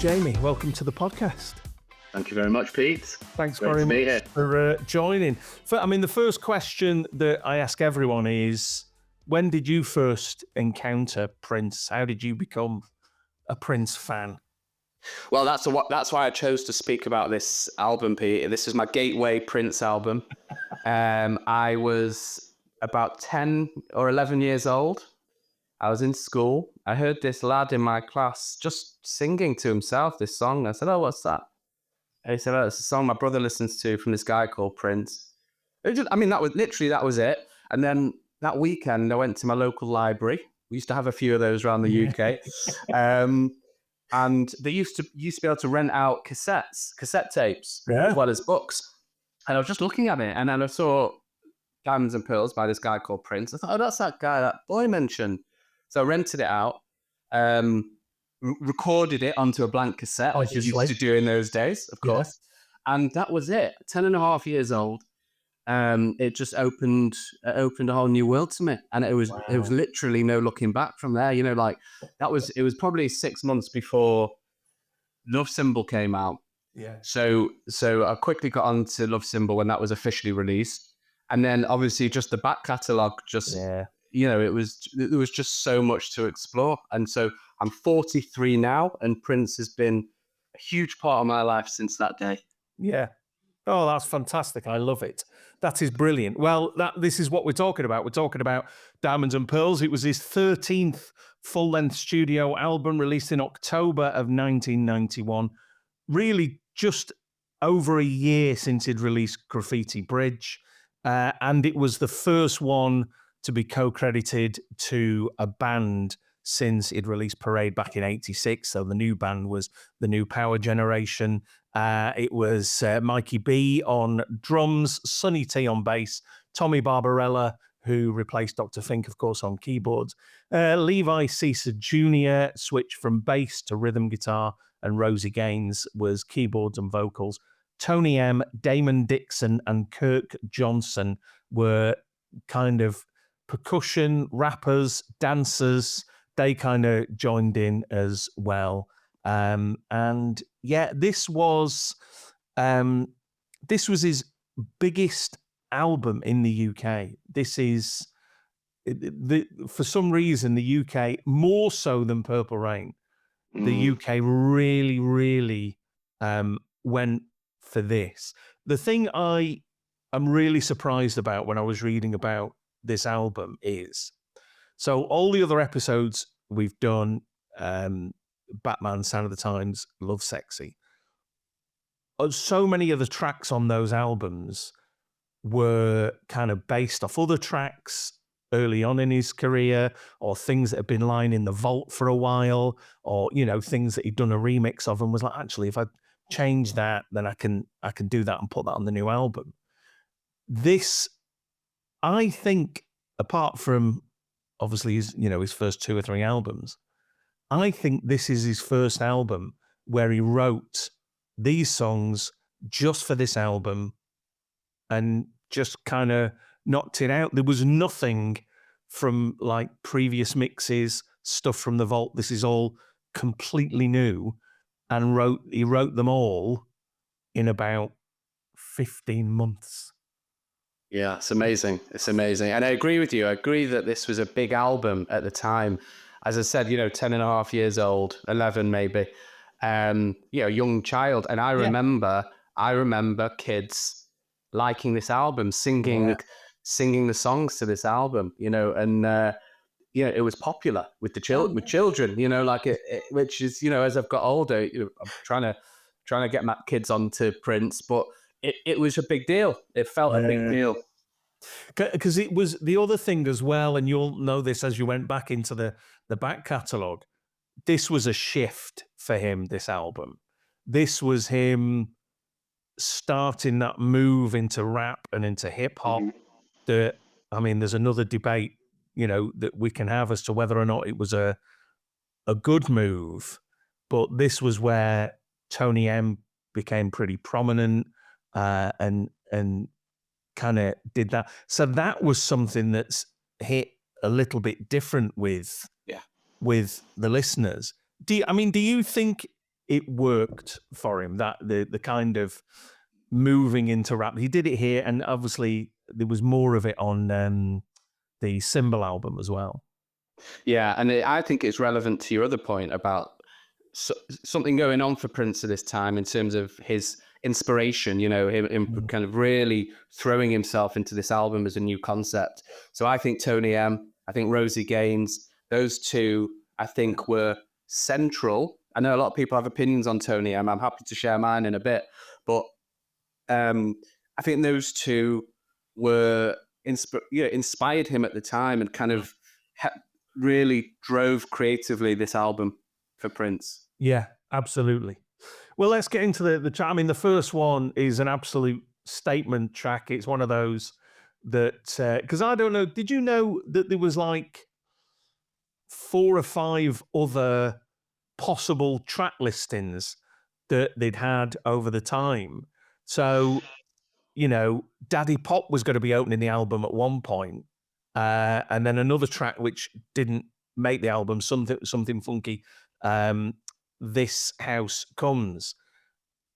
Jamie, welcome to the podcast. Thank you very much, Pete. Thanks very much for joining. The first question that I ask everyone is, when did you first encounter Prince? How did you become a Prince fan? Well, that's why I chose to speak about this album, Pete. This is my gateway Prince album. I was about 10 or 11 years old. I was in school. I heard this lad in my class just singing to himself this song. I said, "Oh, what's that?" And he said, "Oh, it's a song my brother listens to from this guy called Prince." That was it. And then that weekend, I went to my local library. We used to have a few of those around the UK. And they used to be able to rent out cassette tapes, as well as books. And I was just looking at it, and then I saw Diamonds and Pearls by this guy called Prince. I thought, oh, that's that guy that boy mentioned. So I rented it out, recorded it onto a blank cassette, like you used to do in those days, of course. Yeah. And that was it. 10 and a half years old. It just opened a whole new world to me. And it was literally no looking back from there. You know, like it was probably 6 months before Love Symbol came out. Yeah. So I quickly got onto Love Symbol when that was officially released. And then obviously just the back catalogue you know, there was just so much to explore. And so I'm 43 now, and Prince has been a huge part of my life since that day. Yeah. Oh, that's fantastic. I love it. That is brilliant. Well, this is what we're talking about. We're talking about Diamonds and Pearls. It was his 13th full-length studio album, released in October of 1991. Really just over a year since he'd released Graffiti Bridge. And it was the first one to be co-credited to a band since it released Parade back in 86. So the new band was the New Power Generation. It was Mikey B on drums, Sonny T on bass, Tommy Barbarella, who replaced Dr. Fink, of course, on keyboards. Levi Caesar Jr. switched from bass to rhythm guitar, and Rosie Gaines was keyboards and vocals. Tony M, Damon Dixon, and Kirk Johnson were kind of percussion, rappers, dancers. They kind of joined in as well. And yeah, this was his biggest album in the UK. This is, for some reason, the UK, more so than Purple Rain, the UK really, really went for this. The thing I am really surprised about when I was reading about this album is, so all the other episodes we've done, Batman, Sign of the Times, Love Sexy, so many of the tracks on those albums were kind of based off other tracks early on in his career, or things that had been lying in the vault for a while, or, you know, things that he'd done a remix of and was like, actually, if I change that, then I can do that and put that on the new album. This, I think, apart from obviously his first 2 or 3 albums, I think this is his first album where he wrote these songs just for this album and just kind of knocked it out. There was nothing from like previous mixes, stuff from the vault. This is all completely new, and he wrote them all in about 15 months. Yeah, it's amazing. It's amazing. And I agree with you. I agree that this was a big album at the time. As I said, 10 and a half years old, 11 maybe, young child. And I remember kids liking this album, singing the songs to this album, and it was popular with the with children, which is, as I've got older, I'm trying to get my kids onto Prince, but it was a big deal. It felt a big deal. Because it was the other thing as well, and you'll know this as you went back into the back catalogue, this was a shift for him, this album. This was him starting that move into rap and into hip-hop. There's another debate, that we can have as to whether or not it was a good move, but this was where Tony M became pretty prominent, and kind of did that. So that was something that's hit a little bit different with the listeners. Do you think it worked for him. That the kind of moving into rap. He did it here, and obviously there was more of it on the Symbol album as well. Yeah, and I think it's relevant to your other point about something going on for Prince at this time in terms of his inspiration, him kind of really throwing himself into this album as a new concept. So I think Tony M, I think Rosie Gaines, those two, I think, were central. I know a lot of people have opinions on Tony M. I'm happy to share mine in a bit, but I think those two were inspired him at the time and kind of really drove creatively this album for Prince. Yeah, absolutely. Well, let's get into the track. I mean, the first one is an absolute statement track. It's one of those that, because I don't know, did you know that there was like 4 or 5 other possible track listings that they'd had over the time? So, Daddy Pop was going to be opening the album at one point, and then another track which didn't make the album, something funky. This House Comes.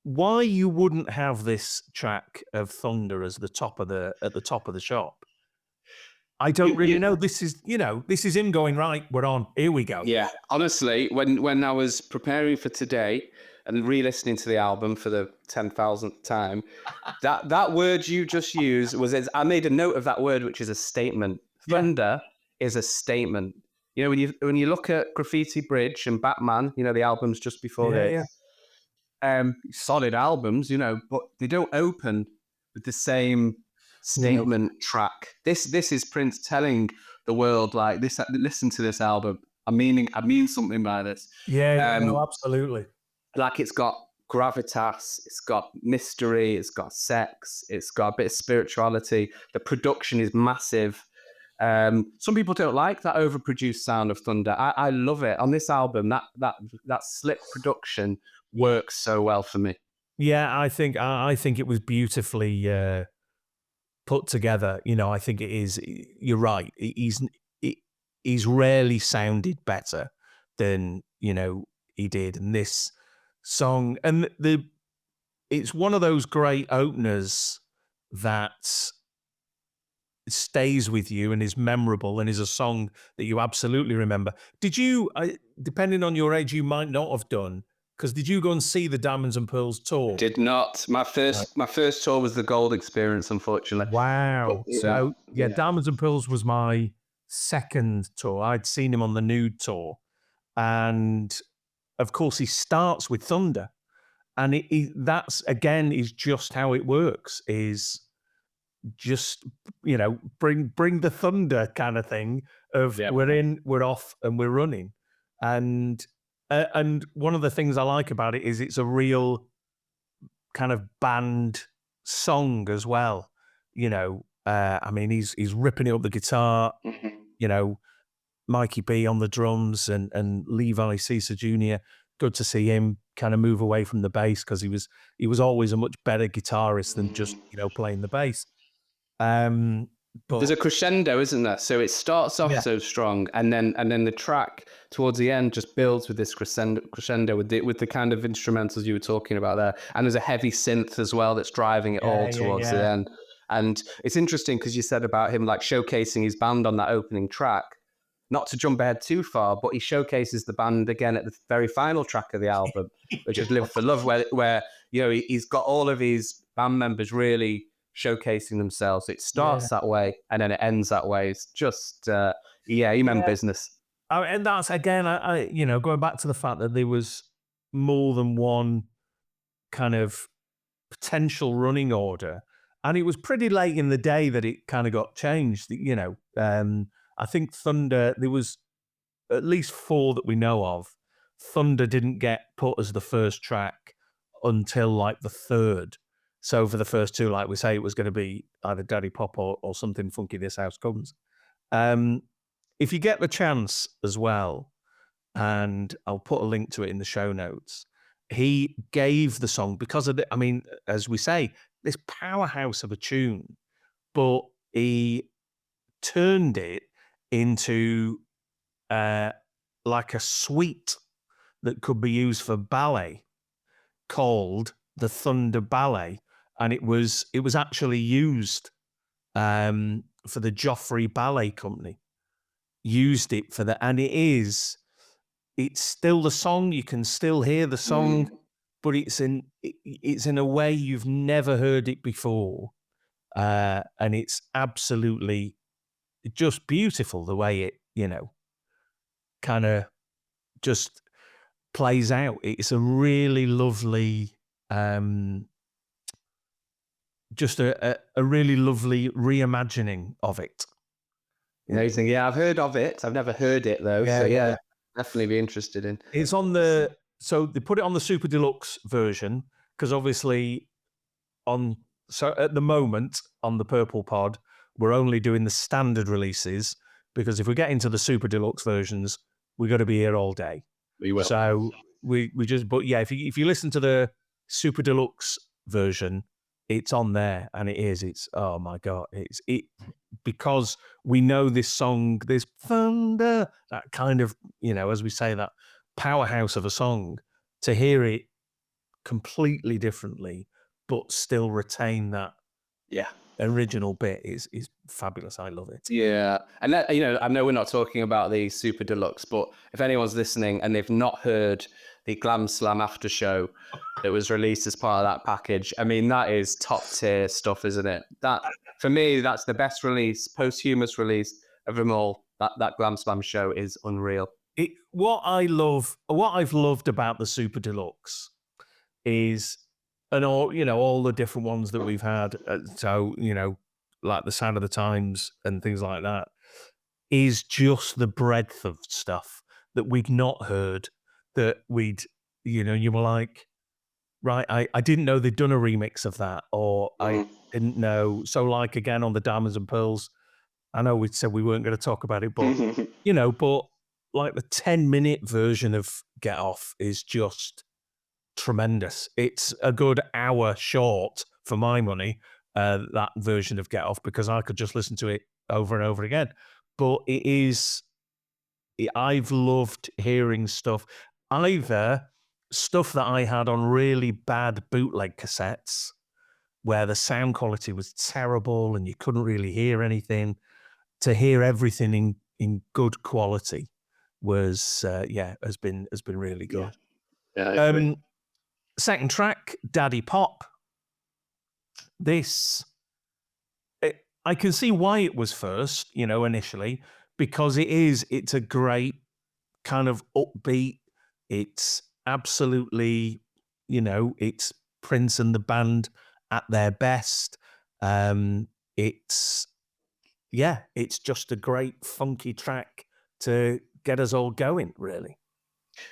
Why you wouldn't have this track of Thunder as at the top of the shop? I don't really know. This is him going, right, we're on. Here we go. Yeah, honestly, when I was preparing for today and re-listening to the album for the 10,000th time, that word you just used I made a note of that word, which is a statement. Thunder is a statement. When you look at Graffiti Bridge and Batman, the albums just before it, solid albums, but they don't open with the same statement track. This is Prince telling the world, like, this. Listen to this album. I mean something by this. Yeah, absolutely. Like, it's got gravitas, it's got mystery, it's got sex, it's got a bit of spirituality. The production is massive. Some people don't like that overproduced sound of Thunder. I love it. On this album, that slick production works so well for me. Yeah, I think it was beautifully put together. I think it is. You're right. He's rarely sounded better than he did in this song, and it's one of those great openers that stays with you and is memorable and is a song that you absolutely remember. Did you, depending on your age, you might not have done, because did you go and see the Diamonds and Pearls tour? Did not. My first tour was the Gold Experience, unfortunately. Wow. So Diamonds and Pearls was my second tour. I'd seen him on the Nude tour, and of course he starts with Thunder, and that's again is just how it works. Is just bring the thunder kind of thing of we're in, we're off, and we're running. And one of the things I like about it is it's a real kind of band song as well. I mean, he's ripping it up the guitar. Mikey B on the drums and Levi Caesar Jr. Good to see him kind of move away from the bass, because he was always a much better guitarist than just playing the bass. But there's a crescendo, isn't there? So it starts off so strong, and then the track towards the end just builds with this crescendo with the kind of instrumentals you were talking about there, and there's a heavy synth as well that's driving it all towards the end. And it's interesting because you said about him like showcasing his band on that opening track. Not to jump ahead too far, but he showcases the band again at the very final track of the album, which is "Live for Love," where he's got all of his band members really showcasing themselves. It starts that way and then it ends that way. It's just he meant business. And that's again, I going back to the fact that there was more than one kind of potential running order, and it was pretty late in the day that it kind of got changed. I think Thunder, there was at least 4 that we know of. Thunder didn't get put as the first track until like the 3rd. So for the first 2, like we say, it was going to be either Daddy Pop or something funky, This House Comes. If you get the chance as well, and I'll put a link to it in the show notes, he gave the song, because of as we say, this powerhouse of a tune, but he turned it into like a suite that could be used for ballet. called the Thunder Ballet, and it was actually used for the Joffrey Ballet Company. Used it for that, and it's still the song. You can still hear the song, but it's in a way you've never heard it before, and it's absolutely just beautiful the way it, kind of just plays out. It's a really lovely, just a really lovely reimagining of it. Amazing. Yeah, I've heard of it. I've never heard it though. Yeah, So yeah. definitely be interested in. It's on so they put it on the Super Deluxe version because obviously at the moment on the Purple Pod, we're only doing the standard releases because if we get into the Super Deluxe versions, we've got to be here all day. We will. So we just, but yeah, if you listen to the Super Deluxe version, it's on there, and it's oh my God, because we know this song, this thunder, that kind of, as we say, that powerhouse of a song, to hear it completely differently, but still retain that original bit is fabulous. I love it. Yeah. And that, I know we're not talking about the Super Deluxe, but if anyone's listening and they've not heard the Glam Slam after show that was released as part of that package, I mean, that is top tier stuff, isn't it? That, for me, that's the best release, posthumous release of them all. That Glam Slam show is unreal. What I've loved about the Super Deluxe is, and all the different ones that we've had, so like the Sound of the Times and things like that, is just the breadth of stuff that we'd not heard, that you were like, right, I didn't know they'd done a remix of that, or I didn't know. So like, again, on the Diamonds and Pearls, I know we said we weren't going to talk about it, but but like the 10-minute version of Get Off is just tremendous. It's a good hour short for my money, that version of Get Off, because I could just listen to it over and over again. But I've loved hearing stuff, either stuff that I had on really bad bootleg cassettes where the sound quality was terrible and you couldn't really hear anything, to hear everything in good quality was has been really good. Yeah, Second track, Daddy Pop. I can see why it was first, initially, because it's a great kind of upbeat. It's absolutely, it's Prince and the band at their best. It's just a great funky track to get us all going, really.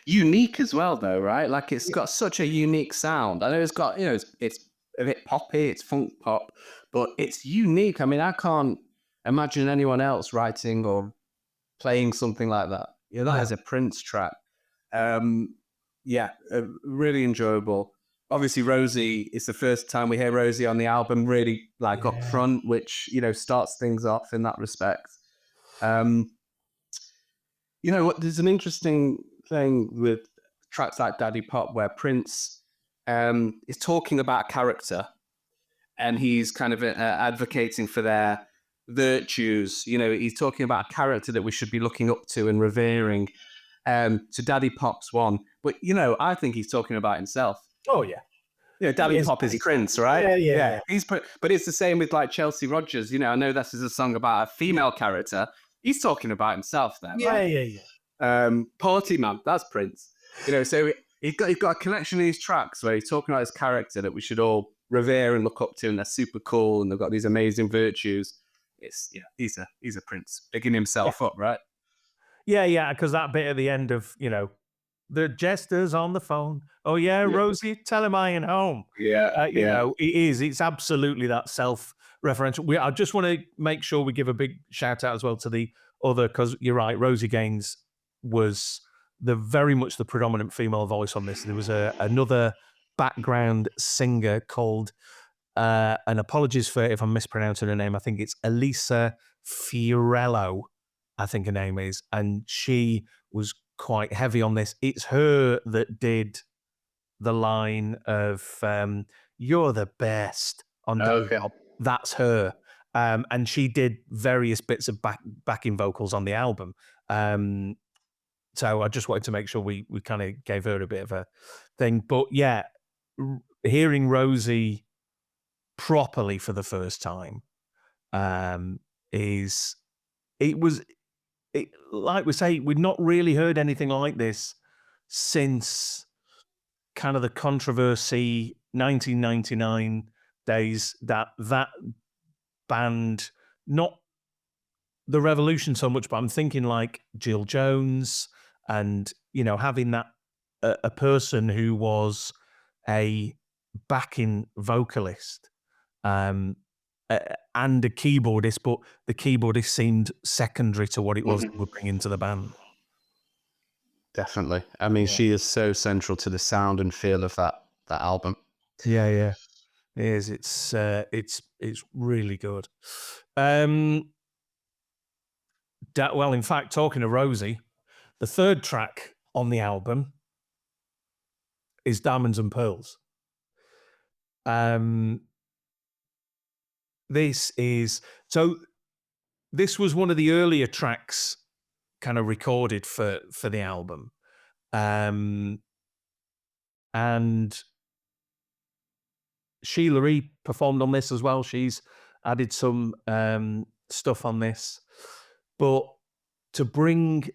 Unique as well, though, right? Like, it's got such a unique sound. I know it's got, it's a bit poppy, it's funk pop, but it's unique. I mean, I can't imagine anyone else writing or playing something like that. That is a Prince track. Really enjoyable. Obviously, Rosie, it's the first time we hear Rosie on the album, really up front, which, starts things off in that respect. There's an interesting thing with tracks like Daddy Pop where Prince is talking about character, and he's kind of advocating for their virtues. He's talking about a character that we should be looking up to and revering. So Daddy Pop's one, but I think he's talking about himself. Oh yeah. Daddy Pop is Prince, right? Yeah. But it's the same with like Chelsea Rogers. I know this is a song about a female character. He's talking about himself there. Yeah. Party Man, that's Prince. So he's got a collection of these tracks where he's talking about his character that we should all revere and look up to, and they're super cool, and they've got these amazing virtues. He's a Prince, bigging himself up, right? Yeah, because that bit at the end of, the jester's on the phone. Oh yeah, Rosie, tell him I ain't home. It's absolutely that self-referential. I just want to make sure we give a big shout out as well to the other, because you're right, Rosie Gaines was very much the predominant female voice on this. There was another background singer called, and apologies for if I'm mispronouncing her name, I think it's Elisa Fiorello, I think her name is, and she was quite heavy on this. It's her that did the line of "You're the best" on Okay. Dog. That's her. And she did various bits of backing vocals on the album. So I just wanted to make sure we kind of gave her a bit of a thing. But yeah, hearing Rosie properly for the first time like we say, we'd not really heard anything like this since kind of the controversy 1999 days, that band, not the Revolution so much, but I'm thinking like Jill Jones, and having that a person who was a backing vocalist and a keyboardist, but the keyboardist seemed secondary to what it was that we're bringing to the band. Definitely. I mean, she is so central to the sound and feel of that album. Yeah, it is. It's really good. Well, in fact, talking to Rosie, the third track on the album is Diamonds and Pearls. This was one of the earlier tracks kind of recorded for the album. And Sheila E. performed on this as well. She's added some stuff on this. But to bring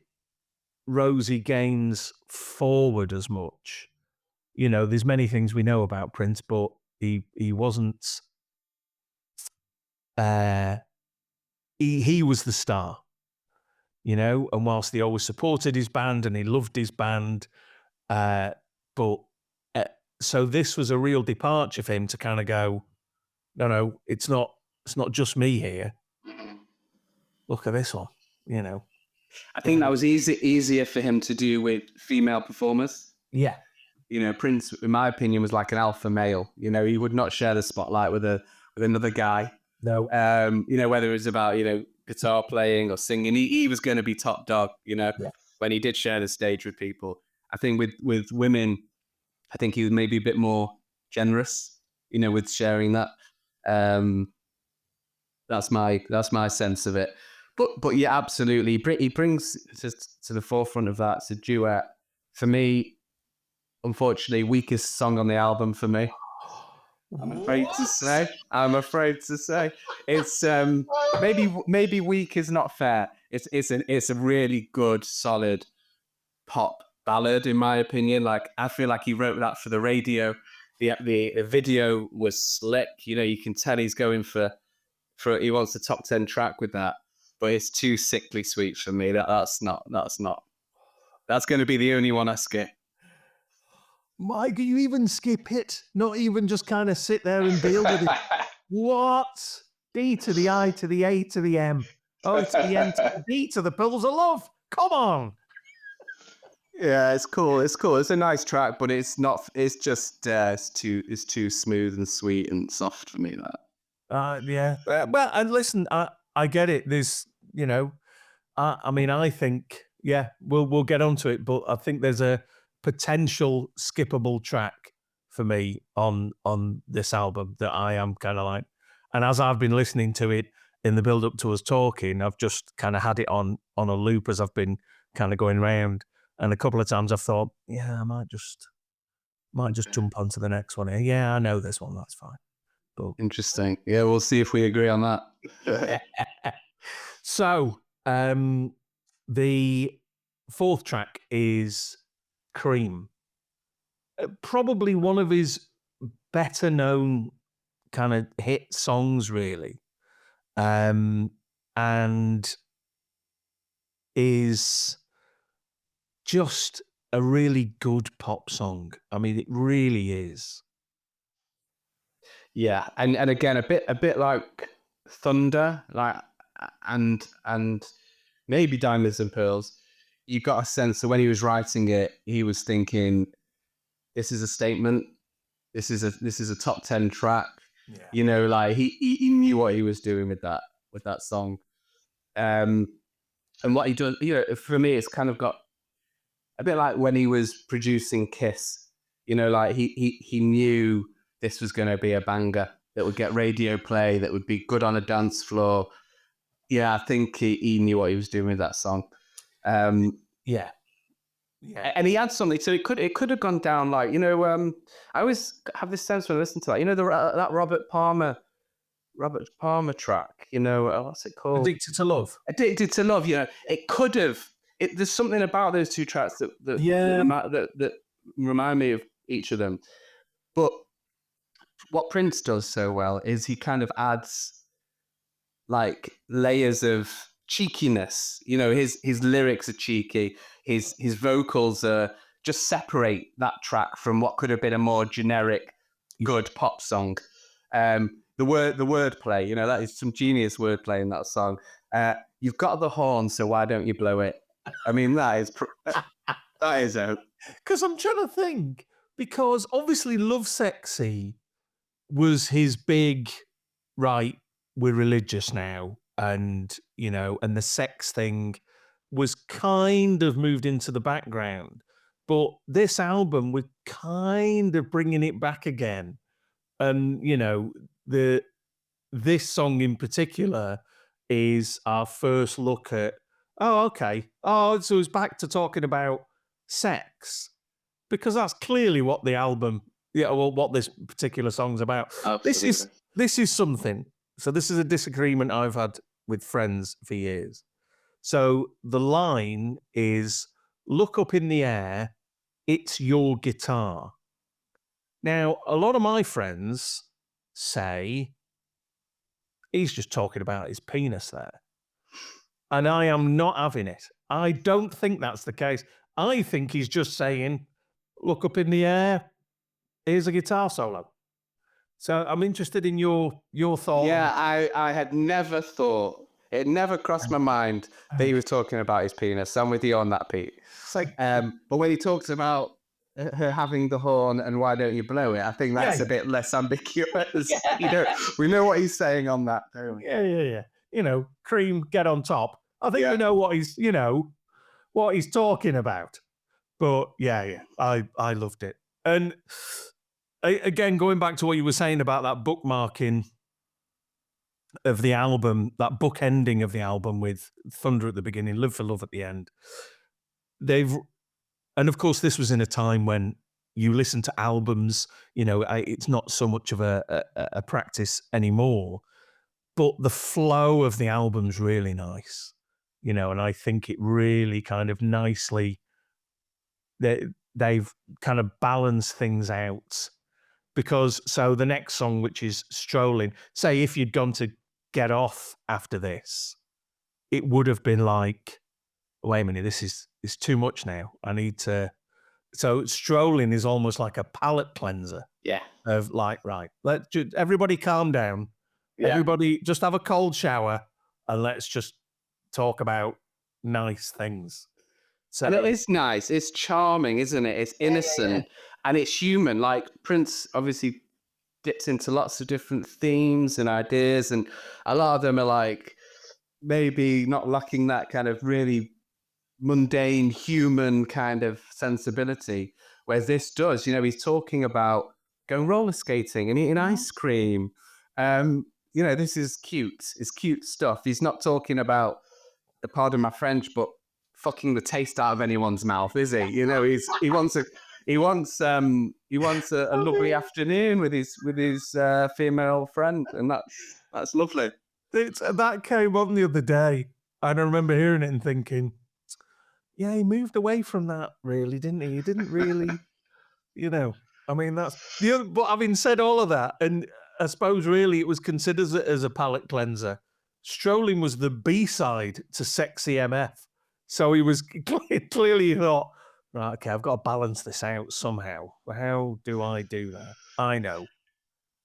Rosie Gaines forward as much, there's many things we know about Prince, but he wasn't. He was the star, and whilst he always supported his band and he loved his band, so this was a real departure for him to kind of go, no, it's not just me here. Look at this one, I think that was easier for him to do with female performers. Yeah. Prince, in my opinion, was like an alpha male. He would not share the spotlight with another guy. No. Whether it was about, guitar playing or singing, he was going to be top dog, when he did share the stage with people. I think with women, I think he was maybe a bit more generous, with sharing that. That's my sense of it. But yeah, absolutely. He brings to the forefront of that. It's a duet. For me, unfortunately, weakest song on the album for me. I'm afraid to say. It's maybe weak is not fair. It's a really good, solid pop ballad, in my opinion. Like, I feel like he wrote that for the radio. The video was slick. You can tell he's going for he wants a top 10 track with that. But it's too sickly sweet for me. That's going to be the only one I skip. Mike, you even skip it? Not even just kind of sit there and deal with it? What? D to the I to the A to the M. Oh, it's the N to the D to the Pillars of Love. Come on. Yeah, it's cool. It's a nice track, but it's not. It's just it's too smooth and sweet and soft for me. That. Yeah. Well, and listen, I get it. There's, I mean, I think, yeah, we'll get onto it, but I think there's a potential skippable track for me on this album that I am kind of like, and as I've been listening to it in the build up to us talking, I've just kind of had it on a loop as I've been kind of going around, and a couple of times I've thought, yeah, I might just jump onto the next one here. Yeah, I know this one, that's fine. But interesting. Yeah, we'll see if we agree on that. So the fourth track is Cream. Probably one of his better known kind of hit songs, really. And is just a really good pop song. I mean, it really is. Yeah, and again, a bit like Thunder, like and maybe Diamonds and Pearls. You got a sense that when he was writing it, he was thinking, "This is a statement. This is a top 10 track." Yeah. Like he knew what he was doing with that song. And what he does, for me, it's kind of got a bit like when he was producing Kiss. You know, like he knew this was going to be a banger that would get radio play, that would be good on a dance floor. Yeah, I think he knew what he was doing with that song. Yeah. And he had something, so it could have gone down like, you know, I always have this sense when I listen to that, you know, that Robert Palmer track, you know, what's it called? Addicted to Love. Addicted to Love, you know, it could have. There's something about those two tracks that remind me of each of them. But what Prince does so well is he kind of adds like layers of cheekiness. You know, his lyrics are cheeky. His vocals just separate that track from what could have been a more generic, good pop song. The wordplay, you know, that is some genius wordplay in that song. You've got the horn, so why don't you blow it? I mean, that is out. Because I'm trying to think, because obviously Love Sexy was his big, right, we're religious now, and, you know, and the sex thing was kind of moved into the background. But this album, we're kind of bringing it back again. And, you know, this song in particular is our first look at, oh, okay. Oh, so it's back to talking about sex. Because that's clearly what the album, what this particular song's about. Absolutely. This is something. So this is a disagreement I've had with friends for years. So the line is, look up in the air, it's your guitar. Now, a lot of my friends say he's just talking about his penis there. And I am not having it. I don't think that's the case. I think he's just saying, look up in the air, here's a guitar solo. So I'm interested in your thought. Yeah, I had never thought, it never crossed my mind that he was talking about his penis. I'm with you on that, Pete. It's like, but when he talks about her having the horn and why don't you blow it, I think that's a bit less ambiguous. You know, we know what he's saying on that, don't we? Yeah. You know, cream, get on top. I think we know what he's talking about. But yeah, I loved it. And again, going back to what you were saying about that bookmarking of the album, that book ending of the album with Thunder at the beginning, Live for Love at the end. And of course, this was in a time when you listen to albums, you know, it's not so much of a practice anymore, but the flow of the album's really nice, you know, and I think it really kind of nicely, they've kind of balanced things out. Because, so the next song, which is Strolling, say if you'd gone to Get Off after this, it would have been like, wait a minute, this is too much now. I need to. So Strolling is almost like a palate cleanser. Yeah. Of like, right, everybody calm down. Yeah. Everybody just have a cold shower and let's just talk about nice things. So, and it is nice. It's charming, isn't it? It's innocent and it's human. Like Prince obviously dips into lots of different themes and ideas, and a lot of them are like maybe not lacking that kind of really mundane human kind of sensibility, whereas this does. You know, he's talking about going roller skating and eating ice cream. You know, this is cute. It's cute stuff. He's not talking about, pardon my French, but fucking the taste out of anyone's mouth, is he? You know, he wants a lovely afternoon with his female friend, and that's lovely. That came on the other day, and I remember hearing it and thinking, yeah, he moved away from that, really, didn't he? He didn't really, you know. I mean, that's the other. But having said all of that, and I suppose really it was considered as a palate cleanser. Strolling was the B-side to Sexy MF. So he was clearly thought, right, okay, I've got to balance this out somehow. How do I do that? I know.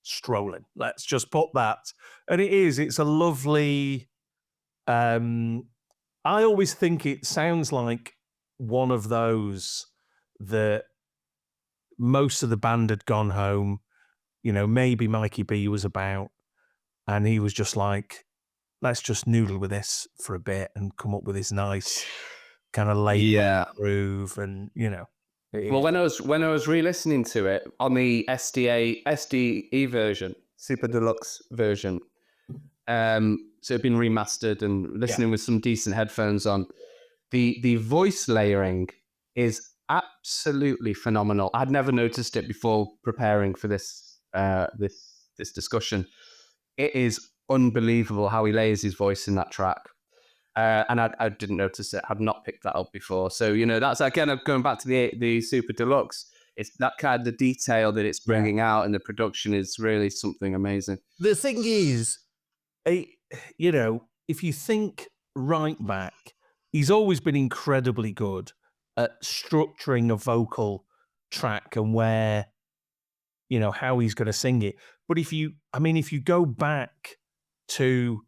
Strolling. Let's just put that. And it's a lovely, I always think it sounds like one of those that most of the band had gone home, you know, maybe Mikey B was about, and he was just like, let's just noodle with this for a bit and come up with this nice kind of late groove, and, you know. Well, when I was re-listening to it on the SDE version, Super Deluxe version, so it'd been remastered and listening with some decent headphones on, the voice layering is absolutely phenomenal. I'd never noticed it before preparing for this discussion. It is unbelievable how he layers his voice in that track. And I didn't notice it. I'd not picked that up before. So, that's again going back to the Super Deluxe. It's that kind of the detail that it's bringing out, and the production is really something amazing. The thing is, if you think right back, he's always been incredibly good at structuring a vocal track and where, how he's going to sing it. But if you go back to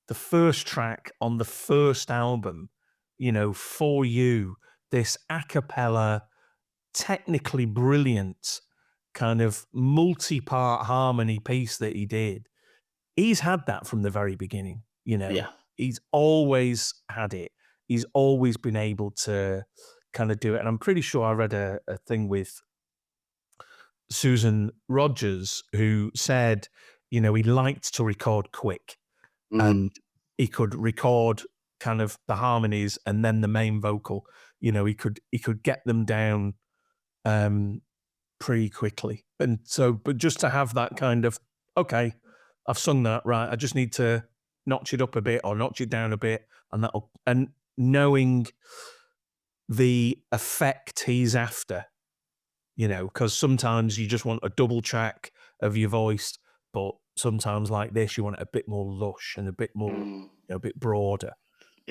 the first track on the first album, For You, this a cappella, technically brilliant kind of multi-part harmony piece that he did, he's had that from the very beginning. He's always had it. He's always been able to kind of do it. And I'm pretty sure I read a thing with Susan Rogers, who said, he liked to record quick. And he could record kind of the harmonies and then the main vocal. He could get them down pretty quickly. And so, but just to have that kind of, okay, I've sung that, right, I just need to notch it up a bit or notch it down a bit, and knowing the effect he's after, because sometimes you just want a double track of your voice, but sometimes like this, you want it a bit more lush and a bit more, a bit broader.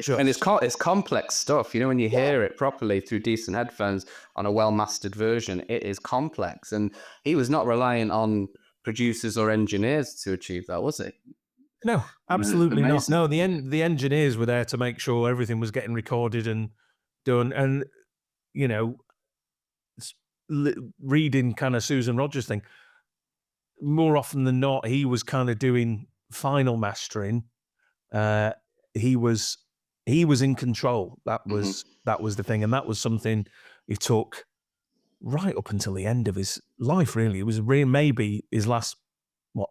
And it's complex stuff. When you hear it properly through decent headphones on a well-mastered version, it is complex. And he was not reliant on producers or engineers to achieve that, was he? No, absolutely not. No, the engineers were there to make sure everything was getting recorded and done. And, reading kind of Susan Rogers thing, more often than not, he was kind of doing final mastering. He was in control. That was the thing, and that was something he took right up until the end of his life. Really, it was maybe his last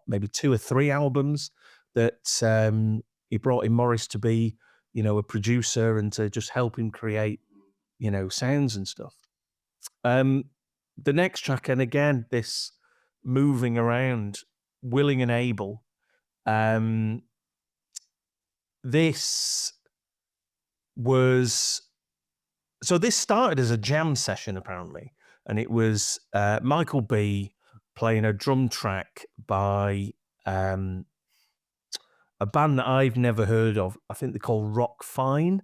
maybe 2 or 3 albums that he brought in Morris to be, a producer and to just help him create, sounds and stuff. The next track, and again, this moving around, Willing and Able. This started as a jam session, apparently, and it was Michael B playing a drum track by a band that I've never heard of. I think they're called Rock Fine,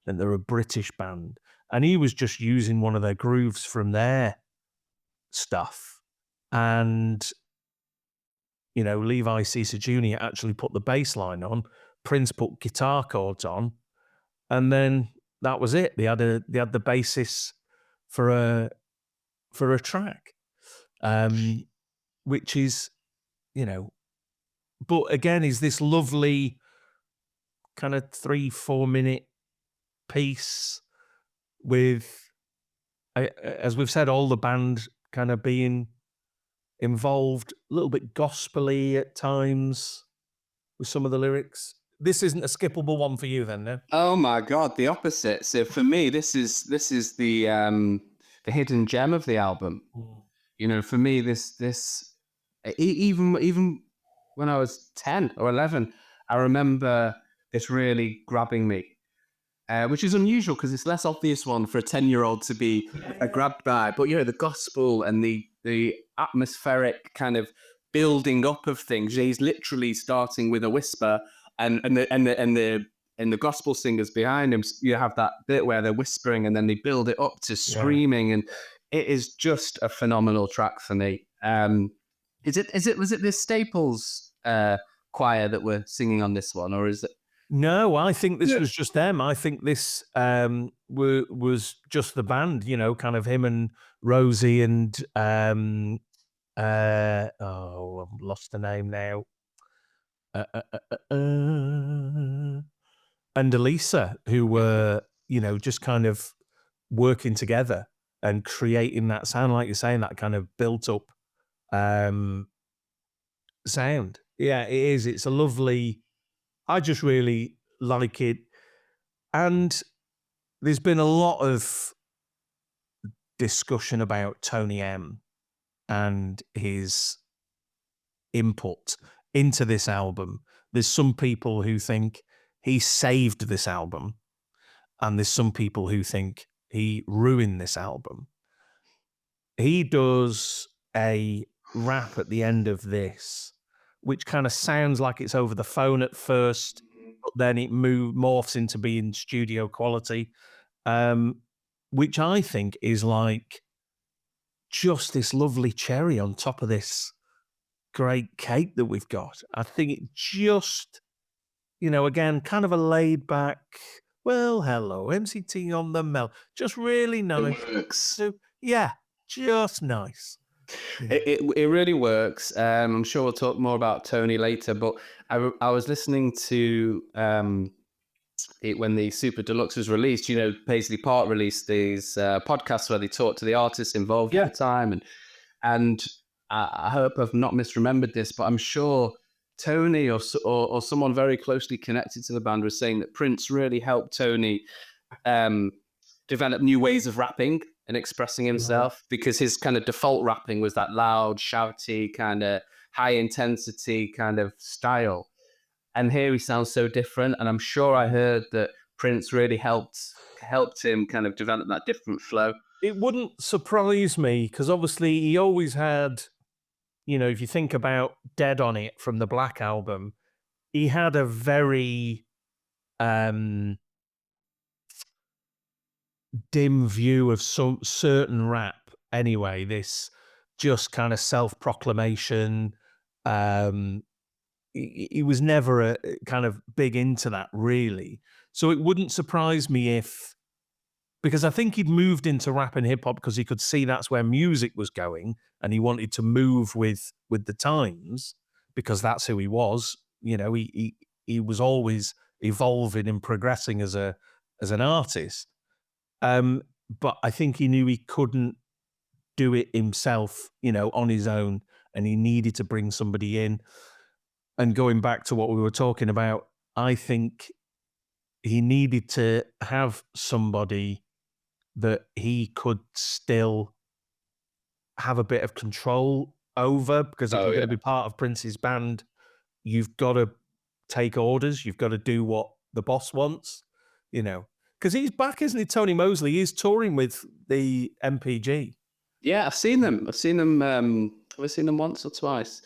and they're a British band. And he was just using one of their grooves from their stuff. And, Levi Caesar Jr. actually put the bass line on. Prince put guitar chords on. And then that was it. They had the basis for a track, which is, but again, is this lovely kind of 3-4 minute piece with, as we've said, all the band kind of being involved, a little bit gospel-y at times with some of the lyrics. This isn't a skippable one for you, then, no? Oh my God, the opposite. So for me, this is the hidden gem of the album. For me, this even when I was 10 or 11, I remember this really grabbing me, which is unusual because it's less obvious one for a 10-year-old to be grabbed by. But the gospel and the atmospheric kind of building up of things. He's literally starting with a whisper, and the gospel singers behind him. You have that bit where they're whispering, and then they build it up to screaming, and it is just a phenomenal track for me. Was it the Staples choir that were singing on this one, or is it? No, I think this was just them. I think this was just the band, kind of him and Rosie and I've lost the name now. And Elisa, who were, just kind of working together. and creating that sound, like you're saying, that kind of built up sound. Yeah, it is. It's a lovely, I just really like it. And there's been a lot of discussion about Tony M and his input into this album. There's some people who think he saved this album, and there's some people who think he ruined this album. He does a rap at the end of this, which kind of sounds like it's over the phone at first, but then it morphs into being studio quality, which I think is like just this lovely cherry on top of this great cake that we've got. I think it just, again, kind of a laid back, well, hello, MCT on the Mel. Just really nice. It works. So, yeah, just nice. It really works. I'm sure we'll talk more about Tony later, but I was listening to it when the Super Deluxe was released. Paisley Park released these podcasts where they talk to the artists involved at the time, and I hope I've not misremembered this, but I'm sure Tony or someone very closely connected to the band was saying that Prince really helped Tony develop new ways of rapping and expressing himself, because his kind of default rapping was that loud, shouty, kind of high intensity kind of style. And here he sounds so different. And I'm sure I heard that Prince really helped him kind of develop that different flow. It wouldn't surprise me, because obviously he always had, if you think about Dead on It from the Black album, he had a very dim view of some certain rap anyway. This just kind of self-proclamation. He was never a kind of big into that, really. So it wouldn't surprise me if, because I think he'd moved into rap and hip hop because he could see that's where music was going, and he wanted to move with the times, because that's who he was. He was always evolving and progressing as an artist. But I think he knew he couldn't do it himself, on his own, and he needed to bring somebody in. And going back to what we were talking about, I think he needed to have somebody that he could still have a bit of control over, because if you're going to be part of Prince's band, you've got to take orders. You've got to do what the boss wants, because he's back, isn't he? Tony Mosley, he's touring with the MPG. Yeah, I've seen them. I've seen them once or twice,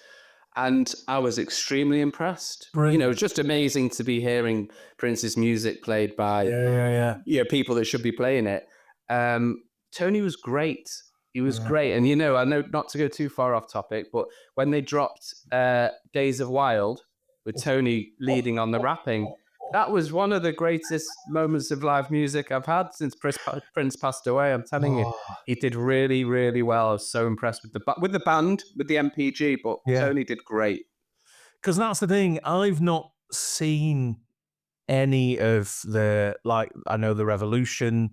and I was extremely impressed. Brilliant. It's just amazing to be hearing Prince's music played by people that should be playing it. Tony was great. He was great. And, I know not to go too far off topic, but when they dropped Days of Wild with Tony leading on the rapping, that was one of the greatest moments of live music I've had since Prince passed away. I'm telling you, he did really, really well. I was so impressed with the band, with the MPG, but Tony did great. Because that's the thing. I've not seen any of the, I know the Revolution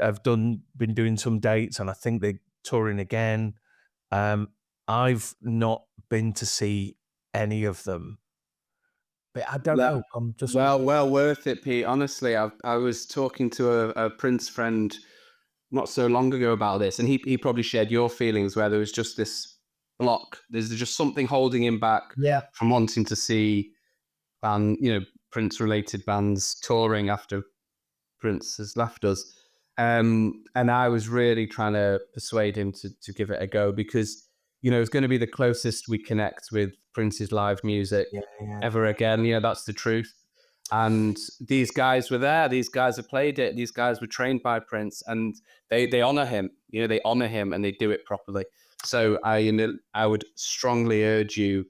have been doing some dates, and I think they're touring again. I've not been to see any of them. But I don't know. I'm just well worth it, Pete. Honestly, I was talking to a Prince friend not so long ago about this, and he probably shared your feelings, where there was just this block. There's just something holding him back from wanting to see Prince-related bands touring after Prince has left us. And I was really trying to persuade him to give it a go, because it's going to be the closest we connect with Prince's live music ever again. That's the truth. And these guys were there. These guys have played it. These guys were trained by Prince, and they honor him. They honor him, and they do it properly. So I would strongly urge you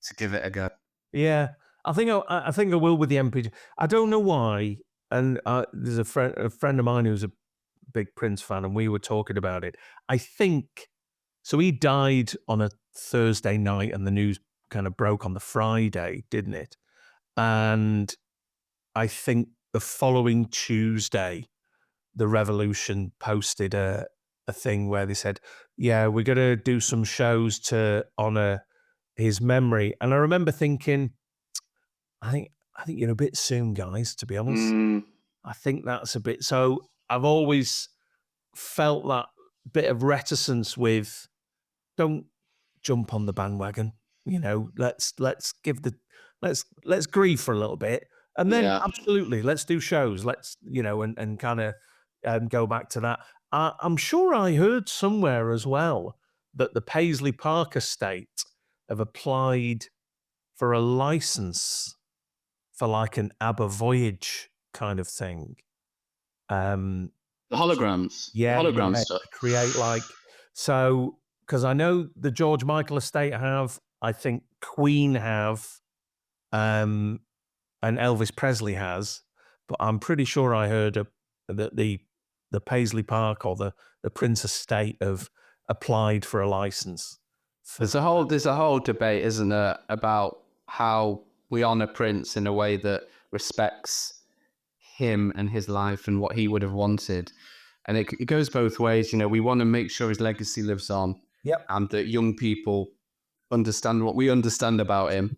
to give it a go. Yeah, I think I will with the MPG. I don't know why. And there's a friend of mine who's a big Prince fan, and we were talking about it. I think so. He died on a Thursday night, and the news kind of broke on the Friday, didn't it? And I think the following Tuesday, the Revolution posted a a thing where they said, "Yeah, we're going to do some shows to honor his memory," and I remember thinking, I think you're a bit soon, guys. To be honest, Mm, I think that's a bit. So I've always felt that bit of reticence with, don't jump on the bandwagon. You know, let's give the let's grieve for a little bit, and then yeah. absolutely let's do shows. Let's and kind of go back to that. I'm sure I heard somewhere as well that the Paisley Park estate have applied for a license for like an ABBA Voyage kind of thing. Um, The holograms. yeah, Hologram yeah, stuff. to create like so because I know the George Michael estate have, I think Queen have, and Elvis Presley has, but I'm pretty sure I heard that the Paisley Park or the Prince estate have applied for a license. There's a whole debate, isn't there, about how we honor Prince in a way that respects him and his life and what he would have wanted. And it goes both ways. You know, we want to make sure his legacy lives on, Yep. and that young people understand what we understand about him.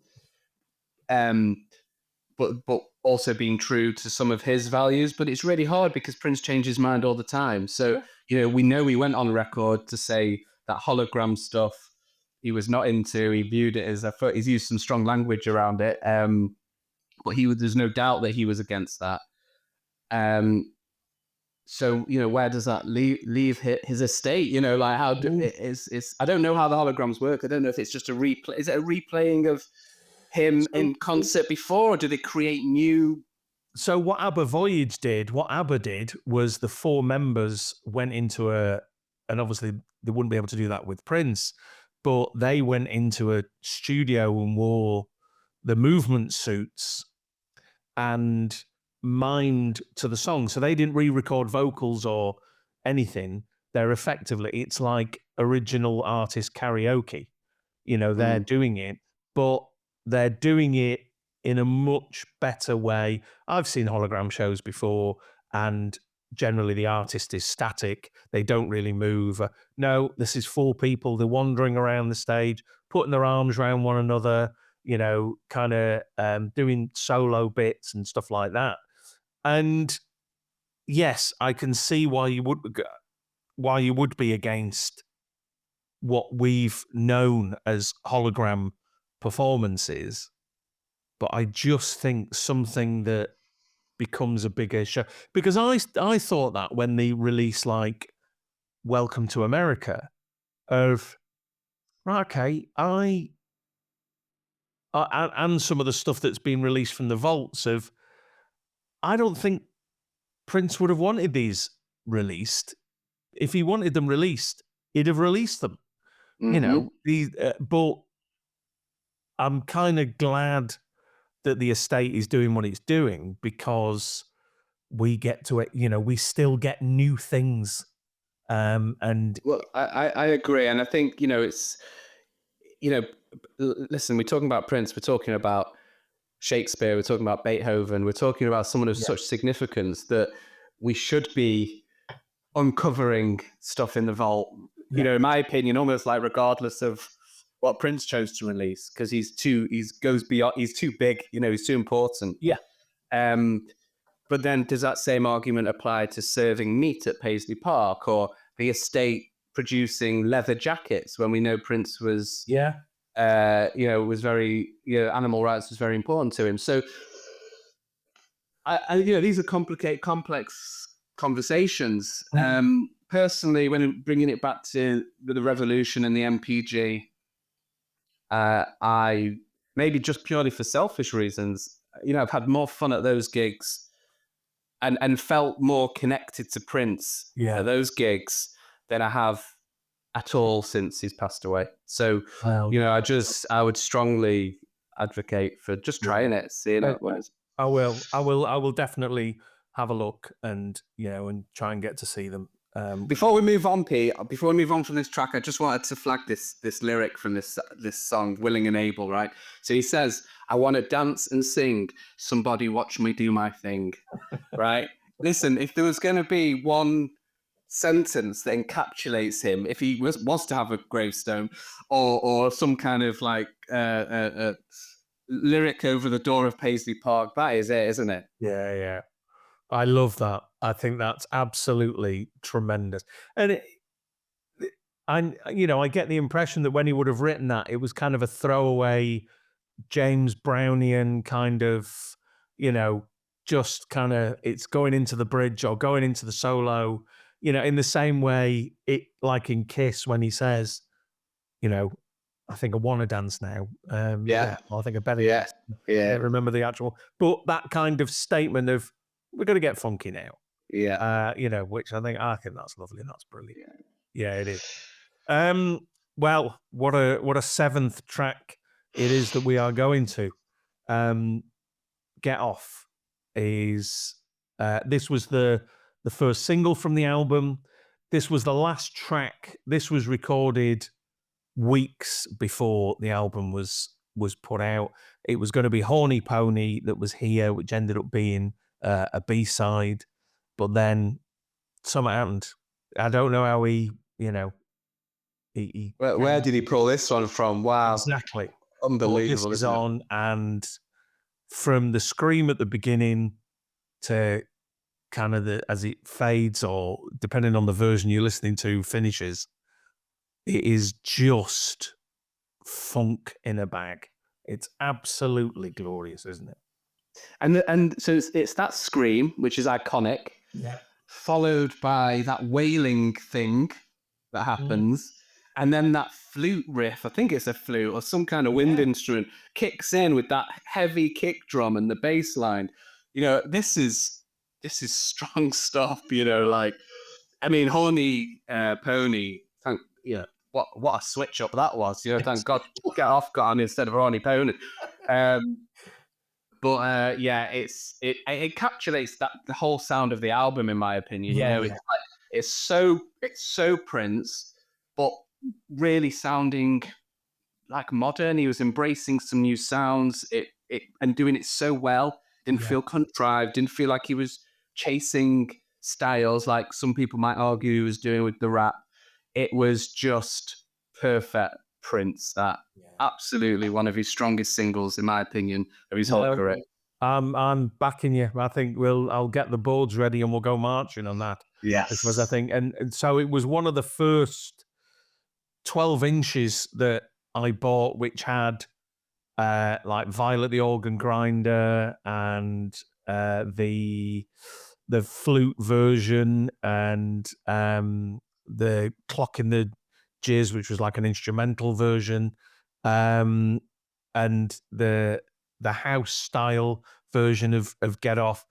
But also being true to some of his values. But it's really hard because Prince changes his mind all the time. So, we know he went on record to say that hologram stuff he was not into. He viewed it as he's used some strong language around it. But there's no doubt that he was against that. So, where does that leave his estate? Like how I don't know how the holograms work. I don't know if it's just a replay. Is it a replaying of him in concert before, or do they create new? So what ABBA did was the four members went into and obviously they wouldn't be able to do that with Prince, but they went into a studio and wore the movement suits and mimed to the song. So they didn't re-record vocals or anything. It's like original artist karaoke. They're doing it, but they're doing it in a much better way. I've seen hologram shows before, and generally the artist is static. They don't really move. No, this is four people. They're wandering around the stage, putting their arms around one another, kind of doing solo bits and stuff like that. And yes, I can see why you would be against what we've known as hologram performances, but I just think something that becomes a bigger show, because I thought that when they released like Welcome to America, of right, okay, and some of the stuff that's been released from the vaults of, I don't think Prince would have wanted these released. If he wanted them released, he'd have released them. But I'm kind of glad that the estate is doing what it's doing, because we get to it, we still get new things. And Well, I agree. And I think, it's, listen, we're talking about Prince, we're talking about Shakespeare, we're talking about Beethoven, we're talking about someone of such significance that we should be uncovering stuff in the vault, in my opinion, almost like regardless of what Prince chose to release, because he's too big, he's too important. Yeah. But then does that same argument apply to serving meat at Paisley Park, or the estate producing leather jackets when we know Prince was, was very, animal rights was very important to him. So, these are complex conversations. Personally, when bringing it back to the revolution and the MPG, I maybe just purely for selfish reasons, I've had more fun at those gigs and felt more connected to Prince at those gigs than I have at all since he's passed away. So, I would strongly advocate for just trying it, seeing it. I will definitely have a look and try and get to see them. Before we move on, Pete, before we move on from this track, I just wanted to flag this lyric from this song, Willing and Able, right? So he says, I want to dance and sing, somebody watch me do my thing, right? Listen, if there was going to be one sentence that encapsulates him if he was to have a gravestone, or some kind of like lyric over the door of Paisley Park. That is it, isn't it? Yeah. I love that. I think that's absolutely tremendous. And I get the impression that when he would have written that, it was kind of a throwaway James Brownian kind of, just kind of it's going into the bridge or going into the solo, in the same way like in Kiss when he says, I think I want to dance now. I think I better. Yeah. I can't remember the actual, but that kind of statement of we're going to get funky now. Yeah. Which I think that's lovely. That's brilliant. Yeah, it is. Well, what a seventh track it is that we are going to. Get Off is this was the first single from the album. This was the last track. This was recorded weeks before the album was put out. It was going to be Horny Pony that was here, which ended up being a B-side, but then something happened. I don't know how he Where did he pull this one from? Wow. Exactly. Unbelievable. This is on, and from the scream at the beginning to kind of as it fades, or depending on the version you're listening to, finishes, it is just funk in a bag. It's absolutely glorious, isn't it? And so it's that scream, which is iconic, followed by that wailing thing that happens, and then that flute riff, I think it's a flute or some kind of wind instrument, kicks in with that heavy kick drum and the bass line. This is strong stuff, like, I mean, Horny Pony, what a switch up that was, thank God Get Off got on instead of Horny Pony. But it encapsulates the whole sound of the album, in my opinion. It's so Prince, but really sounding like modern. He was embracing some new sounds, and doing it so well. Didn't feel contrived. Didn't feel like he was chasing styles like some people might argue he was doing with the rap. It was just perfect Prince. That absolutely one of his strongest singles, in my opinion, of his whole career. I'm backing you. I think I'll get the boards ready and we'll go marching on that. Yes. Because I think, and so it was one of the first 12 inches that I bought, which had like Violet the Organ Grinder and the flute version, and the Clock in the Jizz, which was like an instrumental version, and the house style version of Get Off.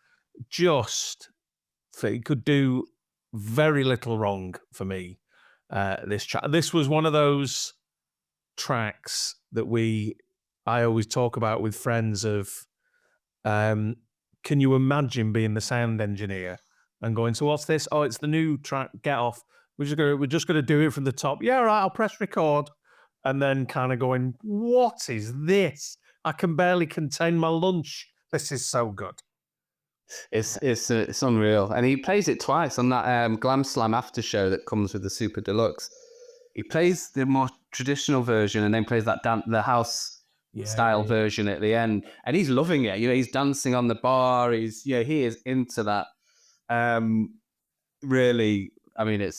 Just, it could do very little wrong for me. This was one of those tracks that I always talk about with friends of, can you imagine being the sound engineer and going, so what's this? Oh, it's the new track, Get Off. We're just gonna do it from the top. Yeah, right, I'll press record. And then kind of going, what is this? I can barely contain my lunch. This is so good. It's unreal. And he plays it twice on that Glam Slam after show that comes with the Super Deluxe. He plays the more traditional version and then plays the house style version at the end. And he's loving it. He's dancing on the bar. He is into that. Really, I mean, I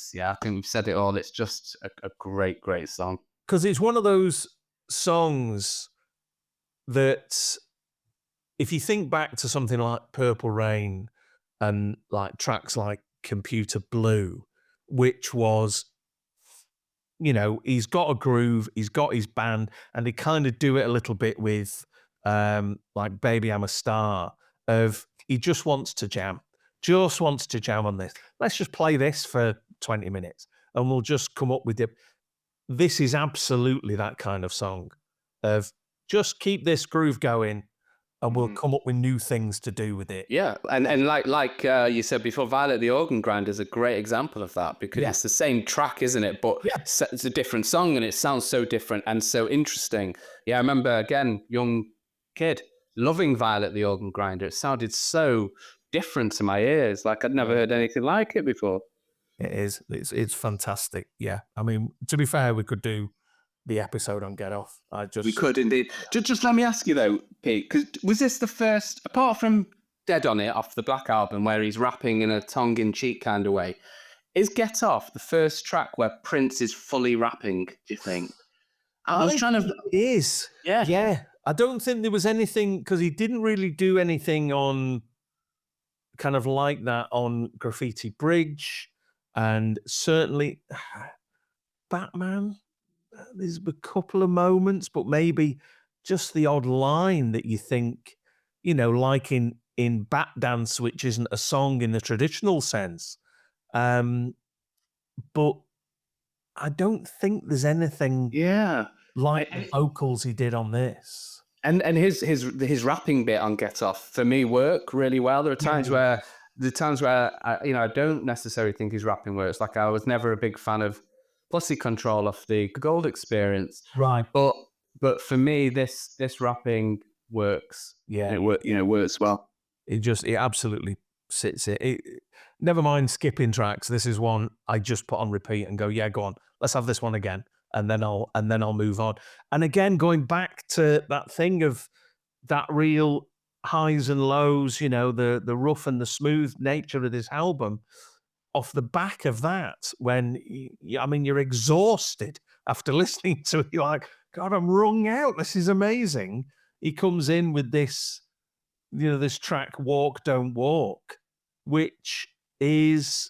think we've said it all. It's just a great, great song. Because it's one of those songs that, if you think back to something like Purple Rain and like tracks like Computer Blue, which was, he's got a groove, he's got his band, and they kind of do it a little bit with like Baby I'm a Star, of he just wants to jam on this. Let's just play this for 20 minutes and we'll just come up with it. This is absolutely that kind of song of just keep this groove going and we'll come up with new things to do with it. Yeah, and like you said before, Violet the Organ Grinder is a great example of that, because it's the same track, isn't it? But it's a different song and it sounds so different and so interesting. Yeah, I remember, again, young kid, loving Violet the Organ Grinder. It sounded so different to my ears. Like I'd never heard anything like it before. It is. It's fantastic. Yeah. I mean, to be fair, we could do the episode on Get Off. We could indeed. Just let me ask you though, Pete, because was this the first, apart from Dead on It off the Black Album, where he's rapping in a tongue-in-cheek kind of way, is Get Off the first track where Prince is fully rapping, do you think? I was trying to... It is. Yeah. Yeah. I don't think there was anything, because he didn't really do anything on kind of like that on Graffiti Bridge, and certainly Batman. There's a couple of moments, but maybe just the odd line that you think, like in Bat Dance, which isn't a song in the traditional sense. But I don't think there's anything like the vocals he did on this. And his rapping bit on Get Off for me work really well. There are times where I don't necessarily think his rapping works. Like I was never a big fan of Pussy Control off the Gold Experience, Right? But for me, this rapping works. Yeah, it works well. It absolutely sits it. Never mind skipping tracks. This is one I just put on repeat and go, yeah, go on, let's have this one again, and then I'll move on. And again, going back to that thing of that real highs and lows, the rough and the smooth nature of this album. Off the back of that, when you're exhausted after listening to it, you're like, God, I'm wrung out. This is amazing. He comes in with this, this track, Walk, Don't Walk, which is,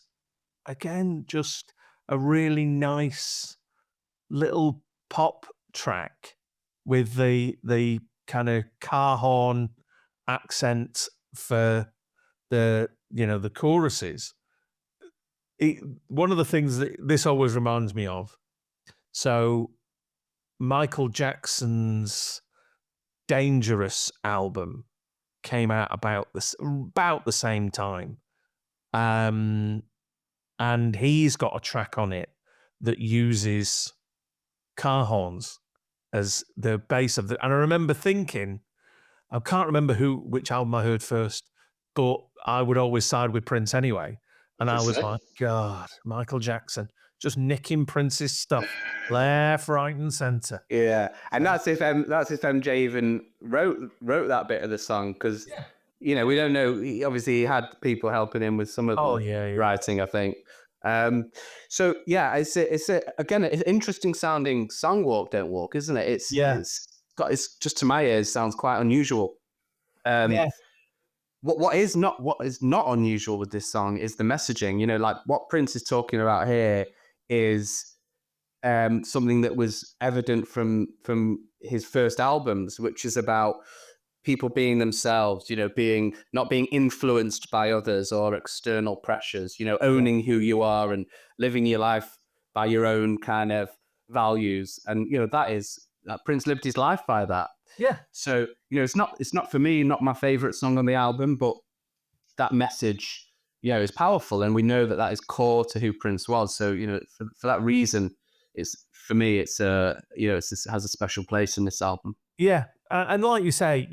again, just a really nice little pop track with the kind of car horn accent for the choruses. One of the things that this always reminds me of, so Michael Jackson's Dangerous album came out about the same time, and he's got a track on it that uses car horns as the base of the. And I remember thinking, I can't remember which album I heard first, but I would always side with Prince anyway. And I was like, God, Michael Jackson, just nicking Prince's stuff left, right, and center. Yeah, and that's if MJ even wrote that bit of the song, because we don't know. Obviously, he had people helping him with some of the writing, I think. So yeah, it's again an interesting sounding song, Walk Don't Walk, isn't it? It's just to my ears sounds quite unusual. What is not unusual with this song is the messaging. Like what Prince is talking about here is something that was evident from his first albums, which is about people being themselves, not being influenced by others or external pressures, owning who you are and living your life by your own kind of values. And, that Prince lived his life by that. Yeah. So, it's not for me, not my favorite song on the album, but that message, is powerful. And we know that is core to who Prince was. So, for that reason, it has a special place in this album. Yeah. And like you say,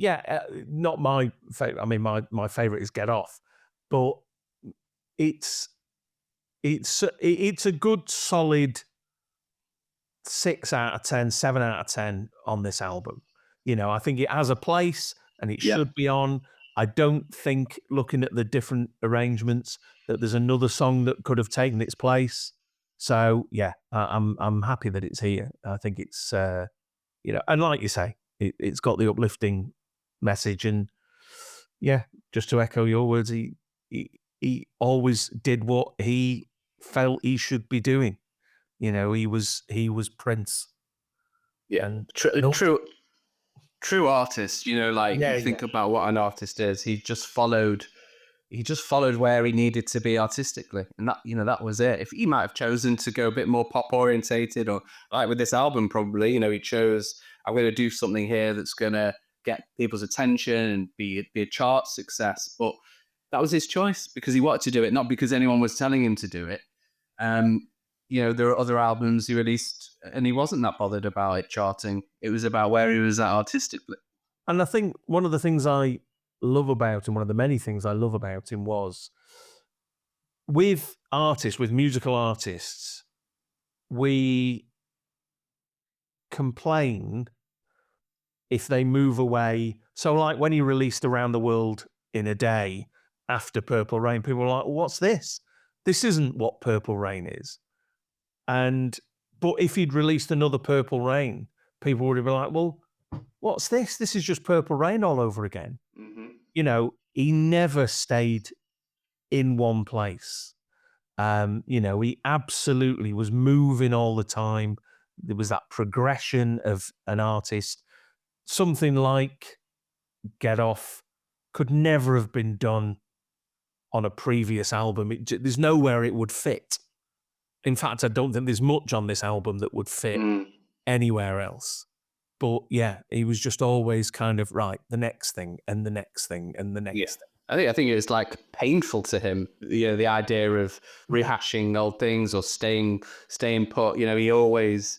not my favorite. I mean, my favorite is Get Off, but it's a good solid 6 out of 10, 7 out of 10 on this album. I think it has a place and it should be on. I don't think, looking at the different arrangements, that there's another song that could have taken its place. So yeah, I'm happy that it's here. I think it's and like you say, it's got the uplifting message, and just to echo your words, he always did what he felt he should be doing. He was Prince. Yeah, and true artist. Think about what an artist is. He just followed where he needed to be artistically, and that was it. If he might have chosen to go a bit more pop orientated, or like with this album, probably he chose, I'm going to do something here that's going to get people's attention and be a chart success. But that was his choice because he wanted to do it, not because anyone was telling him to do it. There are other albums he released and he wasn't that bothered about it charting. It was about where he was at artistically. And I think one of the things I love about him, one of the many things I love about him, was with musical artists, we complain if they move away. So like when he released Around the World in a Day after Purple Rain, people were like, what's this? This isn't what Purple Rain is. But if he'd released another Purple Rain, people would have been like, well, what's this? This is just Purple Rain all over again. Mm-hmm. You know, he never stayed in one place. He absolutely was moving all the time. There was that progression of an artist. Something like Get Off could never have been done on a previous album. There's nowhere it would fit. In fact, I don't think there's much on this album that would fit anywhere else. But yeah, he was just always kind of, right, the next thing and the next thing and the next thing. I think it was like painful to him, the idea of rehashing old things or staying put. He always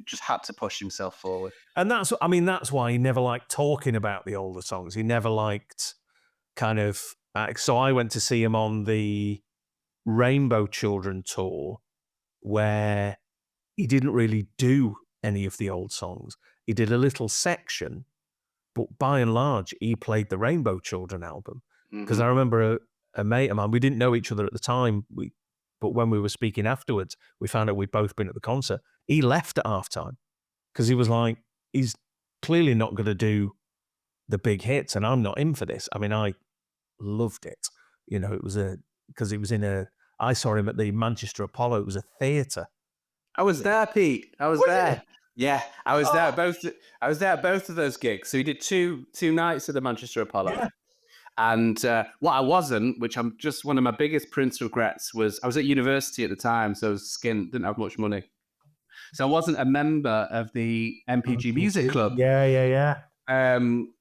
just had to push himself forward. And that's why he never liked talking about the older songs. He never liked kind of. So I went to see him on the Rainbow Children tour, where he didn't really do any of the old songs. He did a little section, but by and large, he played the Rainbow Children album. Because I remember a mate of mine, we didn't know each other at the time, but when we were speaking afterwards, we found out we'd both been at the concert. He left at halftime because he was like, he's clearly not going to do the big hits, and I'm not in for this. I mean, I loved it. It was because it was I saw him at the Manchester Apollo. It was a theatre. I was there, Pete. I was there. Yeah, I was there. I was there at both of those gigs. So he did two nights at the Manchester Apollo. Yeah. And what I wasn't, which I'm just one of my biggest Prince regrets, was I was at university at the time, so I was skint, didn't have much money. So I wasn't a member of the MPG Music Club. Yeah.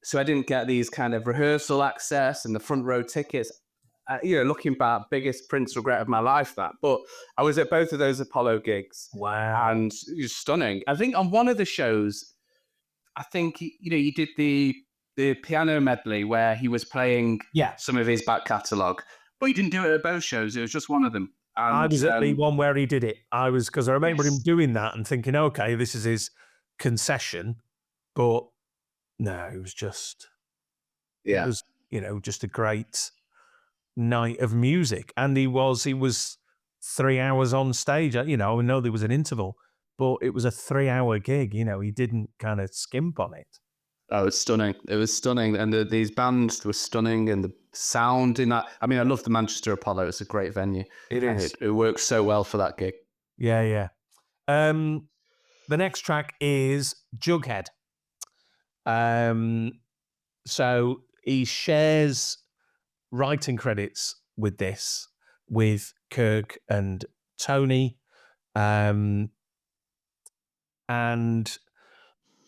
So I didn't get these kind of rehearsal access and the front row tickets. Looking back, biggest Prince regret of my life, that. But I was at both of those Apollo gigs. Wow. And it was stunning. I think on one of the shows, I think, you did the piano medley where he was playing some of his back catalogue. But he didn't do it at both shows. It was just one of them. And, I was at the one where he did it. Because I remember him doing that and thinking, okay, this is his concession. But no, it was just, it was, just a great night of music. And he was 3 hours on stage. I know there was an interval, but it was a 3-hour gig. He didn't kind of skimp on it. Oh, it's stunning. It was stunning. And these bands were stunning, and the sound in that. I mean, I love the Manchester Apollo. It's a great venue. It is. It works so well for that gig. Yeah. The next track is Jughead. So he shares writing credits with Kirk and Tony. And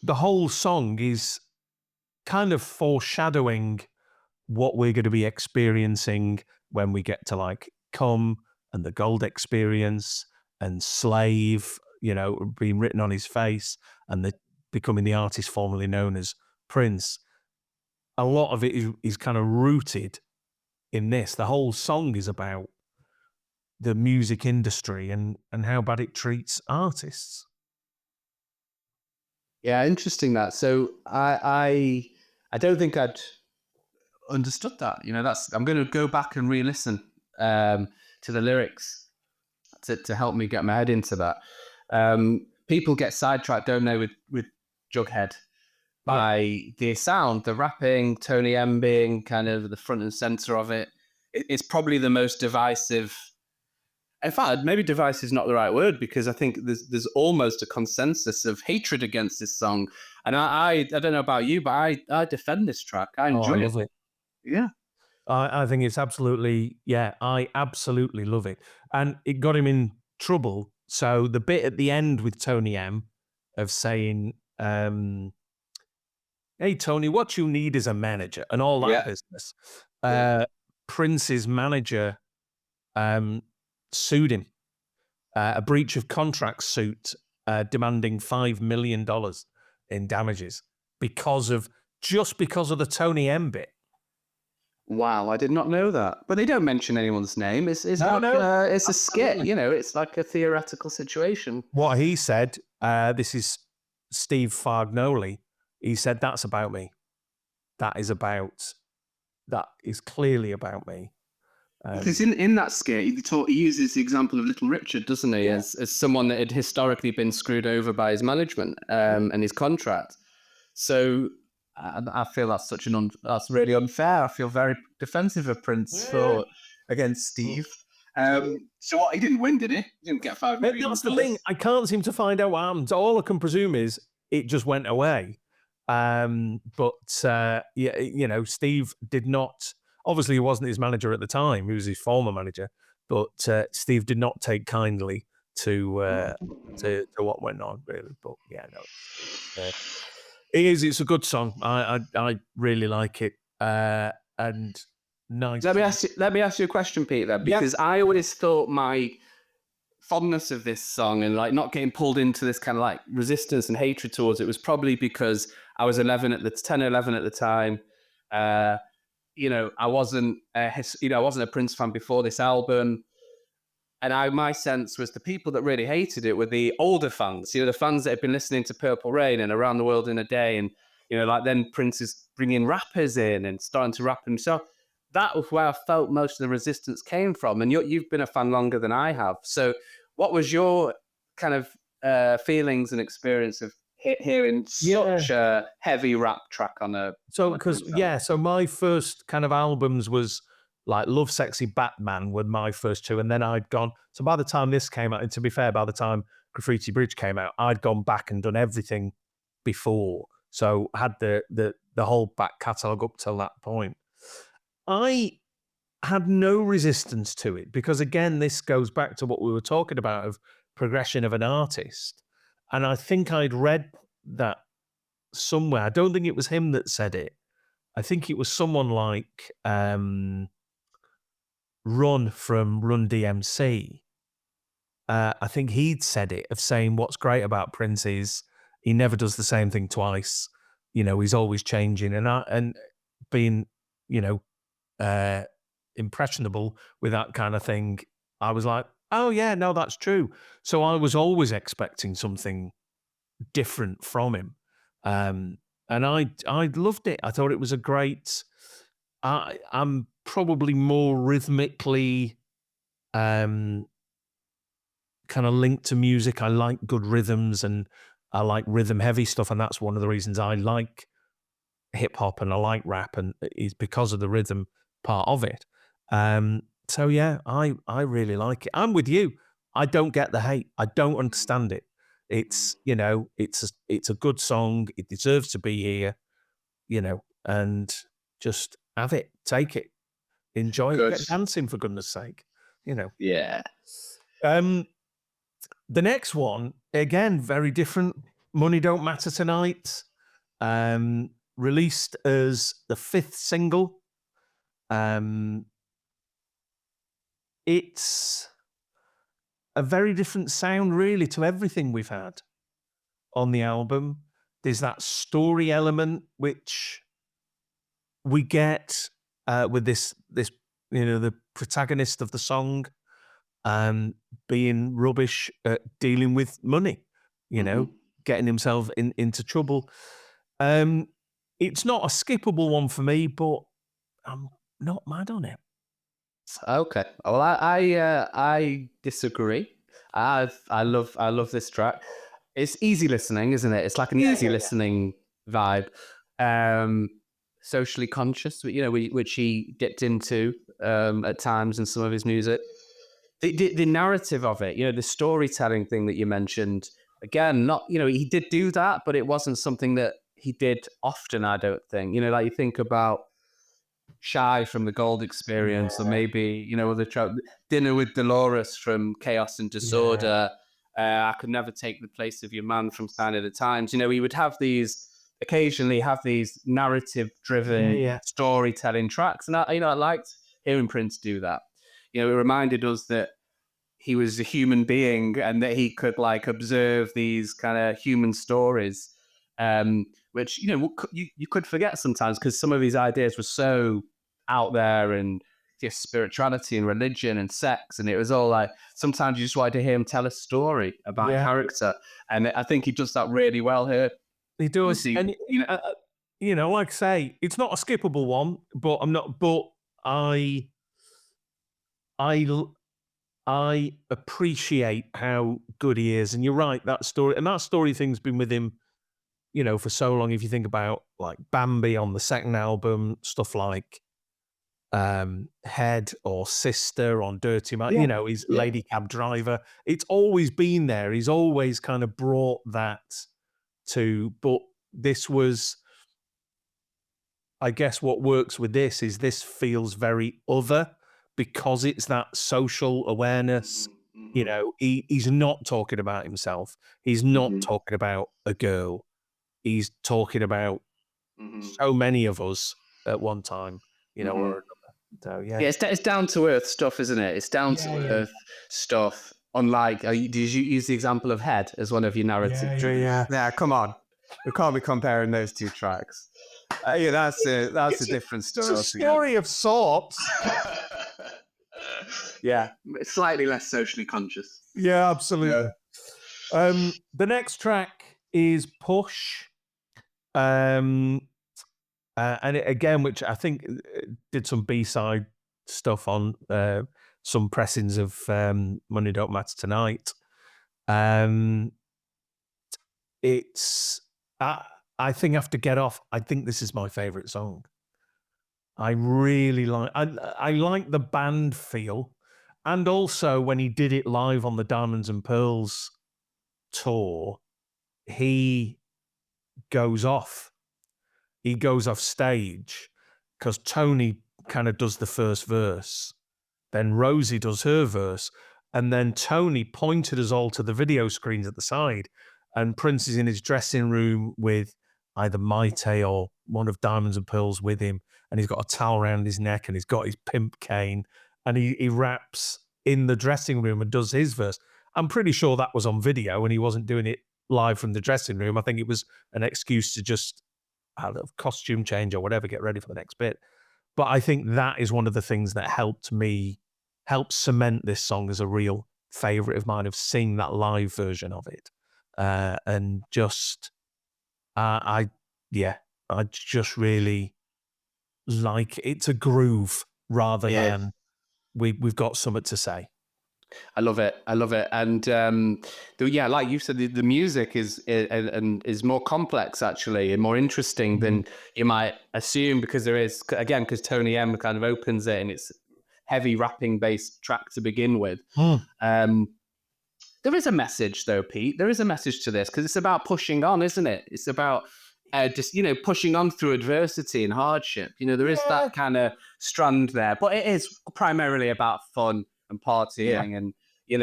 the whole song is kind of foreshadowing what we're going to be experiencing when we get to like Come and the Gold Experience and Slave, being written on his face, and becoming the artist formerly known as Prince. A lot of it is kind of rooted in this. The whole song is about the music industry and how bad it treats artists. Yeah, interesting that. So I don't think I'd understood that. I'm going to go back and re-listen to the lyrics to help me get my head into that. People get sidetracked, don't they, with Jughead by the sound, the rapping, Tony M being kind of the front and center of it. It's probably the most divisive. In fact, maybe divisive is not the right word, because I think there's almost a consensus of hatred against this song. And I don't know about you, but I defend this track. I enjoy it. Love it. Yeah. I think it's absolutely, I absolutely love it. And it got him in trouble. So the bit at the end with Tony M of saying, hey, Tony, what you need is a manager and all that business. Prince's manager sued him, a breach of contract suit demanding $5 million in damages because of the Tony M bit. Wow, I did not know that. But they don't mention anyone's name. It's No, like no, it's a skit. absolutely. You know, it's like a theoretical situation. What he said, this is Steve Fargnoli, he said, that's about me. That is clearly about me. Because in that skit, he uses the example of Little Richard, doesn't he, as someone that had historically been screwed over by his management and his contract. So I feel that's that's really unfair. I feel very defensive of Prince against Steve. So what? He didn't win, did he? He didn't get $5 million. That's the thing. I can't seem to find out what happened. All I can presume is it just went away. But you know, Steve did not. Obviously, he wasn't his manager at the time. He was his former manager. But Steve did not take kindly to what went on, really. But yeah, no, it is. It's a good song. I really like it. And nice. Let me ask you a question, Pete. Then, because I always thought my fondness of this song and like not getting pulled into this kind of like resistance and hatred towards it was probably because I was 10 or 11 at the time. You know, I wasn't a Prince fan before this album. And my sense was the people that really hated it were the older fans, you know, the fans that had been listening to Purple Rain and Around the World in a Day. And, you know, like then Prince is bringing rappers in and starting to rap himself. That was where I felt most of the resistance came from. And you've been a fan longer than I have. So what was your kind of feelings and experience of hearing such a heavy rap track on a... So my first kind of albums was like Love Sexy Batman were my first two, and then I'd gone. So by the time this came out, and to be fair, by the time Graffiti Bridge came out, I'd gone back and done everything before. So I had the whole back catalogue up till that point. I had no resistance to it because, again, this goes back to what we were talking about of progression of an artist. And I think I'd read that somewhere. I don't think it was him that said it. I think it was someone like Run from Run DMC. I think he'd said it, of saying what's great about Prince is he never does the same thing twice. You know, he's always changing and being, you know, impressionable with that kind of thing. I was like, oh yeah, no, that's true. So I was always expecting something different from him. And I loved it. I thought it was a great. I'm probably more rhythmically kind of linked to music. I like good rhythms and I like rhythm heavy stuff, and that's one of the reasons I like hip hop and I like rap, and is because of the rhythm part of it. So yeah, I really like it. I'm with you. I don't get the hate. I don't understand it. It's, you know, it's a good song. It deserves to be here, you know, and just have it, take it, enjoy it, get dancing for goodness sake, you know. Yeah. The next one, again, very different. Money Don't Matter Tonight, released as the 5th single. It's a very different sound, really, to everything we've had on the album. There's that story element which we get with this, you know, the protagonist of the song being rubbish at dealing with money, you know, getting himself into trouble. It's not a skippable one for me, but I'm not mad on it. Okay. Well, I disagree. I love this track. It's easy listening, isn't it? It's like an easy listening vibe. Socially conscious, you know, which he dipped into at times in some of his music. The narrative of it, you know, the storytelling thing that you mentioned, again, not, you know, he did do that, but it wasn't something that he did often, I don't think. You know, like you think about Shy from the Gold Experience, or maybe, you know, Dinner with Dolores from Chaos and Disorder. I Could Never Take the Place of Your Man from Sign of the Times. You know, he would occasionally have these narrative-driven storytelling tracks, and I liked hearing Prince do that. You know, it reminded us that he was a human being and that he could like observe these kind of human stories, which, you know, you could forget sometimes because some of his ideas were so out there and just spirituality and religion and sex. And it was all like, sometimes you just wanted to hear him tell a story about character. And I think he does that really well here. He does. Obviously, And, like I say, it's not a skippable one, but I appreciate how good he is. And you're right, that story thing's been with him, for so long. If you think about like Bambi on the second album, stuff like Head or Sister on Dirty Man, he's Lady Cab Driver. It's always been there. He's always kind of brought that but this was, I guess what works with this is this feels very other because it's that social awareness. He's not talking about himself. He's not talking about a girl. He's talking about so many of us at one time, or another. So, it's down to earth stuff, isn't it? It's down to earth stuff. Unlike, did you use the example of Head as one of your narratives? Yeah, come on. We can't be comparing those two tracks. That's a different story. It's a story of sorts. Yeah, slightly less socially conscious. Yeah, absolutely. The next track is Push. And again, which I think did some B-side stuff on some pressings of Money Don't Matter Tonight. I think after Get Off, I think this is my favorite song. I really I like the band feel, and also when he did it live on the Diamonds and Pearls tour, he goes off. He goes off stage because Tony kind of does the first verse, then Rosie does her verse, and then Tony pointed us all to the video screens at the side, and Prince is in his dressing room with either Maite or one of Diamonds and Pearls with him, and he's got a towel around his neck and he's got his pimp cane, and he raps in the dressing room and does his verse. I'm pretty sure that was on video and he wasn't doing it live from the dressing room. I think it was an excuse to just have a costume change or whatever, get ready for the next bit. But I think that is one of the things that helped cement this song as a real favorite of mine, of seeing that live version of it. And just, I just really like it. It's a groove rather than we've got something to say. I love it. And like you said, the music is more complex actually, and more interesting than you might assume, because because Tony M kind of opens it and it's heavy rapping based track to begin with. There is a message though, Pete. There is a message to this, because it's about pushing on, isn't it? It's about just pushing on through adversity and hardship. There is that kind of strand there, but it is primarily about fun and partying, and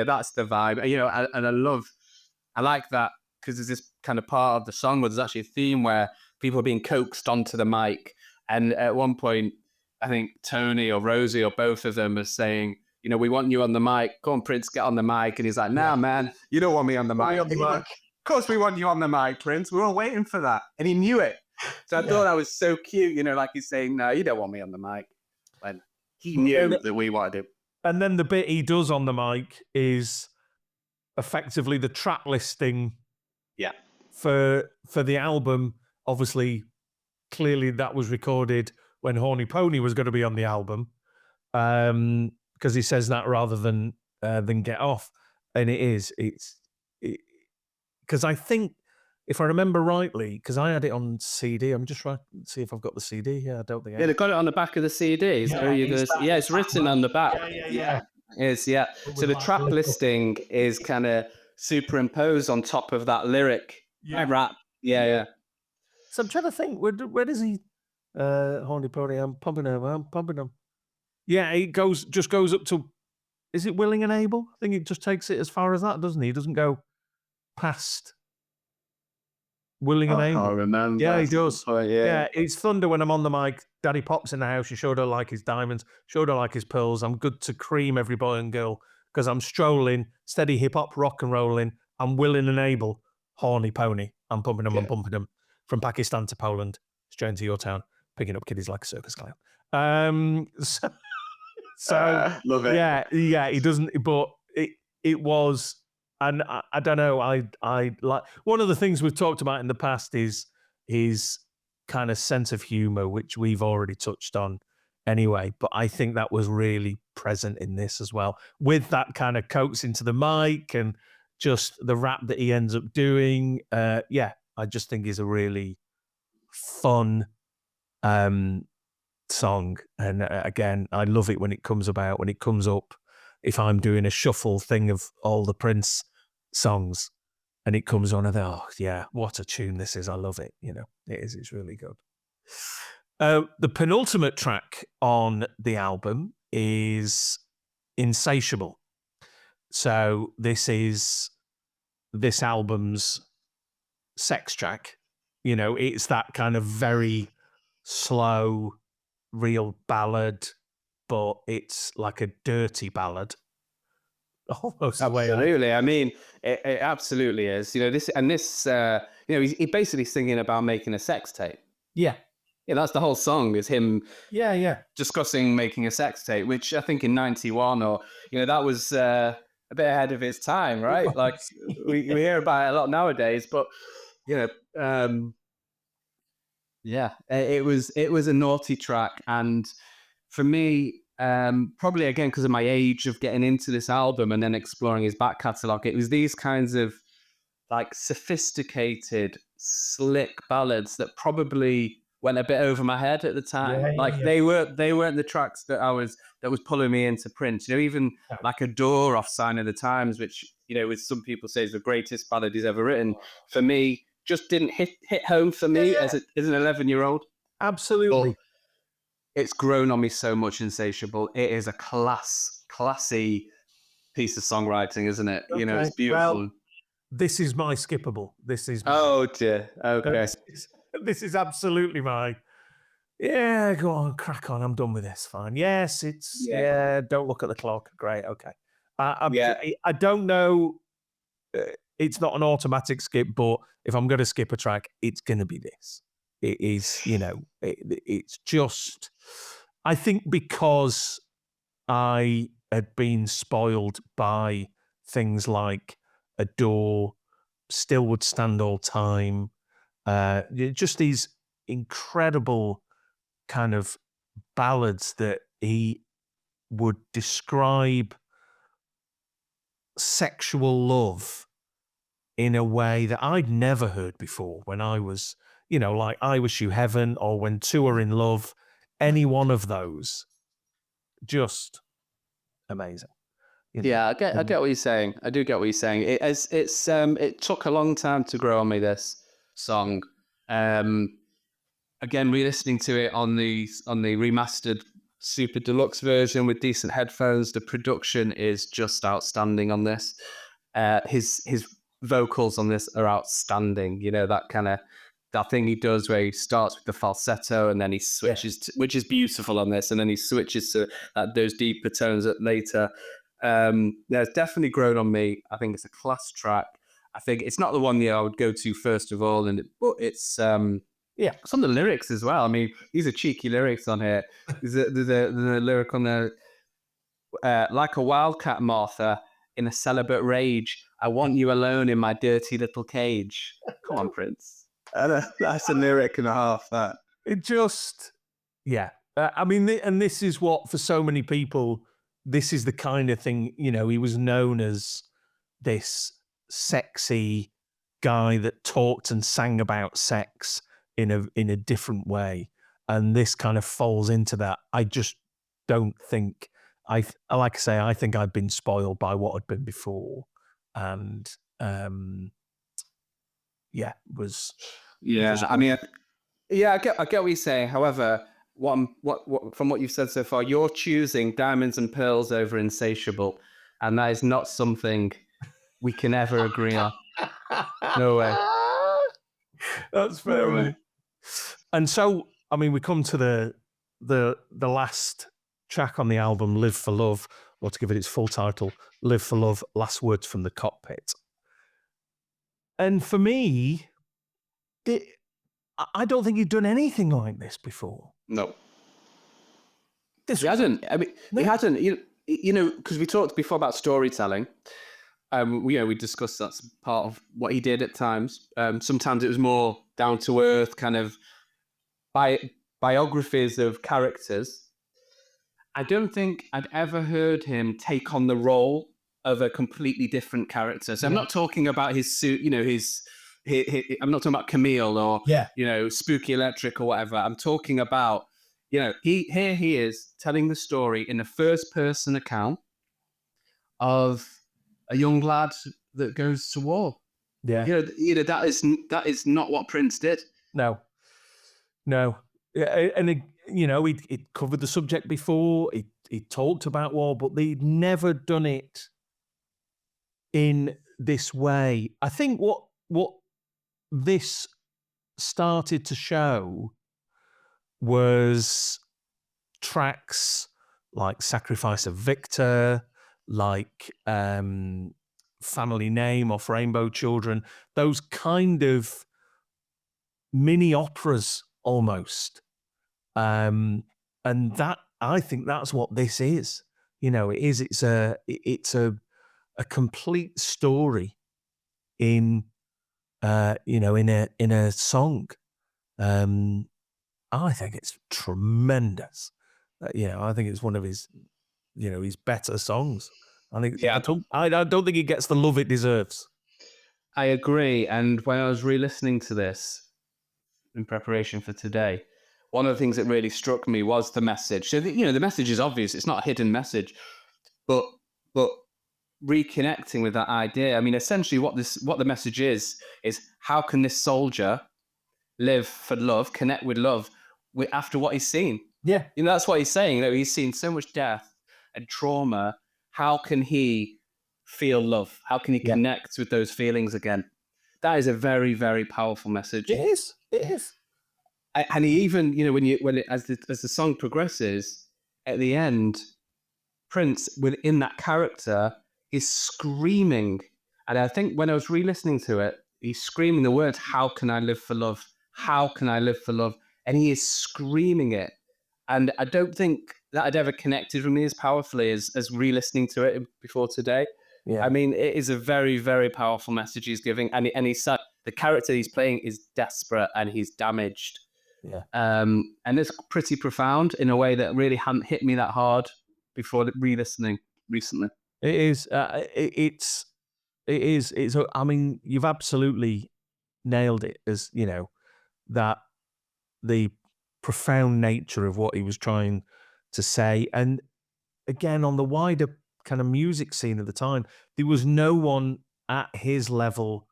that's the vibe. And I like that, because there's this kind of part of the song where there's actually a theme where people are being coaxed onto the mic, and at one point I think Tony or Rosie or both of them are saying, we want you on the mic. Go on, Prince, get on the mic. And he's like, nah, man, you don't want me on the mic. Of course we want you on the mic, Prince. We're all waiting for that. And he knew it. So I thought that was so cute, like he's saying, no, you don't want me on the mic. When he knew that we wanted him. And then the bit he does on the mic is effectively the track listing for the album. Obviously, clearly that was recorded when Horny Pony was going to be on the album, because he says that rather than Get Off. And it's because I think, if I remember rightly, because I had it on CD, I'm just trying to see if I've got the CD here. I don't think I have. They've got it on the back of the CD. It's written on the back. Yeah. So the track listing is kind of superimposed on top of that lyric. Rap. Yeah. So I'm trying to think, where does he, Horny Pony, I'm pumping him. Yeah, it just goes up to, is it Willing and Able? I think it just takes it as far as that, doesn't he? He doesn't go past Willing and Able. I remember. Yeah, he does. Oh, yeah. It's thunder when I'm on the mic. Daddy Pop's in the house. You sure don't like his diamonds. Sure don't like his pearls. I'm good to cream every boy and girl, because I'm strolling, steady hip-hop, rock and rolling. I'm willing and able. Horny Pony. I'm pumping them and pumping them. From Pakistan to Poland, straight into your town, picking up kiddies like a circus clown. So Love it. yeah, he doesn't. But it was, and I don't know. I like one of the things we've talked about in the past is his kind of sense of humor, which we've already touched on anyway. But I think that was really present in this as well, with that kind of coax into the mic and just the rap that he ends up doing. Yeah, I just think is a really fun song. And again, I love it when it comes up. If I'm doing a shuffle thing of all the Prince songs and it comes on, I think, oh yeah, what a tune this is. I love it. You know, it is. It's really good. The penultimate track on the album is Insatiable. So this is this album's sex track. You know, it's that kind of very slow, real ballad, but it's like a dirty ballad. Almost the way. Absolutely. I mean, it absolutely is. You know, this, he's basically singing about making a sex tape. Yeah. Yeah, that's the whole song, is him Yeah. discussing making a sex tape, which I think in 91 or, that was a bit ahead of its time, right? Like we hear about it a lot nowadays, but, yeah, it was a naughty track. And for me, probably again, because of my age of getting into this album and then exploring his back catalogue, it was these kinds of like sophisticated, slick ballads that probably went a bit over my head at the time. They weren't the tracks that was pulling me into Prince. Even like Adore off Sign of the Times, which with some people say is the greatest ballad he's ever written. For me, just didn't hit home for me as an 11-year-old. Absolutely. But it's grown on me so much. Insatiable. It is a classy piece of songwriting, isn't it? Okay. It's beautiful. Well, this is my skippable. This is. Oh dear. Okay. This is absolutely my. Yeah, go on, crack on. I'm done with this. Fine. Yes, it's. Yeah. Don't look at the clock. Great. Okay. I don't know. It's not an automatic skip, but if I'm going to skip a track, it's going to be this. It is. It's just. I think because I had been spoiled by things like Adore, Still Would Stand All Time, just these incredible kind of ballads that he would describe sexual love in a way that I'd never heard before when I was, like I Wish You Heaven or When Two Are in Love, any one of those, just amazing. Yeah, I get what you're saying. I do get what you're saying. It took a long time to grow on me, this song. Again, re-listening to it on the remastered super deluxe version with decent headphones, the production is just outstanding on this. His vocals on this are outstanding. That thing he does where he starts with the falsetto and then he switches, which is beautiful on this, and then he switches to those deeper tones later. It's definitely grown on me. I think it's a class track. I think it's not the one I would go to first of all, but it's some of the lyrics as well. I mean, these are cheeky lyrics on here. There's a lyric on there, like a wildcat, Martha, in a celibate rage. I want you alone in my dirty little cage. Come on, Prince. That's a lyric and a half. That it just, I mean, and this is what for so many people, this is the kind of thing. He was known as this sexy guy that talked and sang about sex in a different way, and this kind of falls into that. I just don't think I think I'd been spoiled by what had been before, and was. Yeah, I mean, I get what you're saying. However, what from what you've said so far, you're choosing Diamonds and Pearls over Insatiable, and that is not something we can ever agree on. No way. That's fair, mate. And so, I mean, we come to the last track on the album, Live for Love, or to give it its full title, Live for Love, Last Words from the Cockpit. And for me, I don't think he'd done anything like this before. No. This He hasn't. I mean, he hasn't. You know, because we talked before about storytelling. We discussed that's part of what he did at times. Sometimes it was more down to earth, kind of biographies of characters. I don't think I'd ever heard him take on the role of a completely different character. So I'm not talking about his suit, I'm not talking about Camille or, Spooky Electric or whatever. I'm talking about, he is telling the story in a first person account of a young lad that goes to war. Yeah. That is not what Prince did. No. And he'd covered the subject before. He talked about war, but they'd never done it in this way. I think what this started to show was tracks like Sacrifice of Victor, like Family Name off Rainbow Children, those kind of mini operas almost. And that, I think that's what this is. It's a complete story in a song. I think it's tremendous. I think it's one of his better songs. I think I don't think it gets the love it deserves. I agree. And when I was re-listening to this in preparation for today, one of the things that really struck me was the message. So the message is obvious; it's not a hidden message, but reconnecting with that idea. I mean, essentially, what the message is how can this soldier live for love, connect with love after what he's seen? Yeah, that's what he's saying. He's seen so much death and trauma. How can he feel love? How can he connect with those feelings again? That is a very, very powerful message. It is. And he even, as the song progresses, at the end, Prince, within that character, is screaming. And I think when I was re-listening to it, he's screaming the words, how can I live for love? How can I live for love? And he is screaming it. And I don't think that had ever connected with me as powerfully as re-listening to it before today. Yeah. I mean, it is a very, very powerful message he's giving. And he's said the character he's playing is desperate and he's damaged. Yeah. And it's pretty profound in a way that really hadn't hit me that hard before re-listening recently. It is. It is. I mean, you've absolutely nailed it. As that the profound nature of what he was trying to say, and again, on the wider kind of music scene at the time, there was no one at his level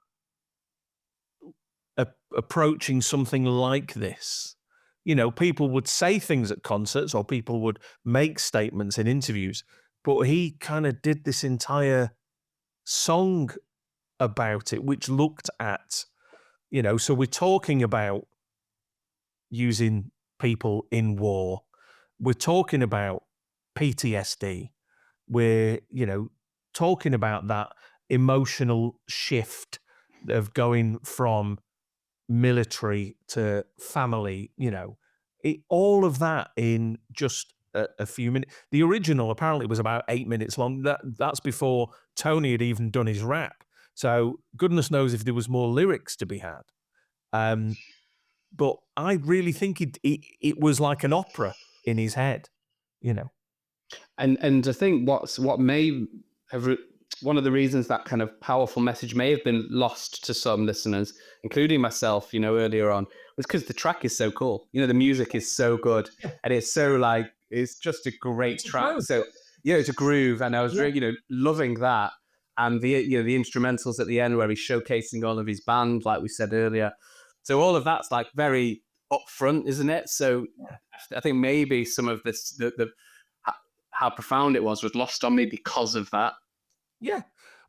approaching something like this. People would say things at concerts or people would make statements in interviews, but he kind of did this entire song about it, which looked at, so we're talking about using people in war. We're talking about PTSD. We're, talking about that emotional shift of going from military to family, all of that in just a few minutes. The original apparently was about 8 minutes long. That's before Tony had even done his rap. So goodness knows if there was more lyrics to be had. But I really think it was like an opera in his head, And I think what may have one of the reasons that kind of powerful message may have been lost to some listeners, including myself, earlier on, was because the track is so cool. The music is so good, and it's so it's just a great track. So it's a groove, and I was really, loving that. And the instrumentals at the end where he's showcasing all of his band, like we said earlier. So all of that's very upfront, isn't it? So I think maybe some of this, how profound it was lost on me because of that. Yeah.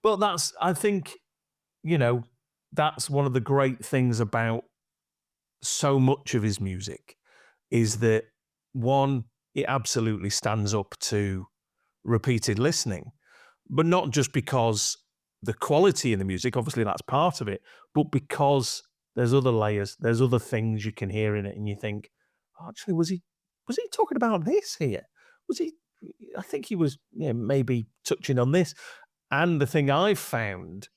Well, I think, that's one of the great things about so much of his music is that, one, it absolutely stands up to repeated listening, but not just because the quality in the music, obviously that's part of it, but because there's other layers, there's other things you can hear in it, and you think, oh, actually, was he talking about this here? was he? I think he was maybe touching on this. And the thing I've found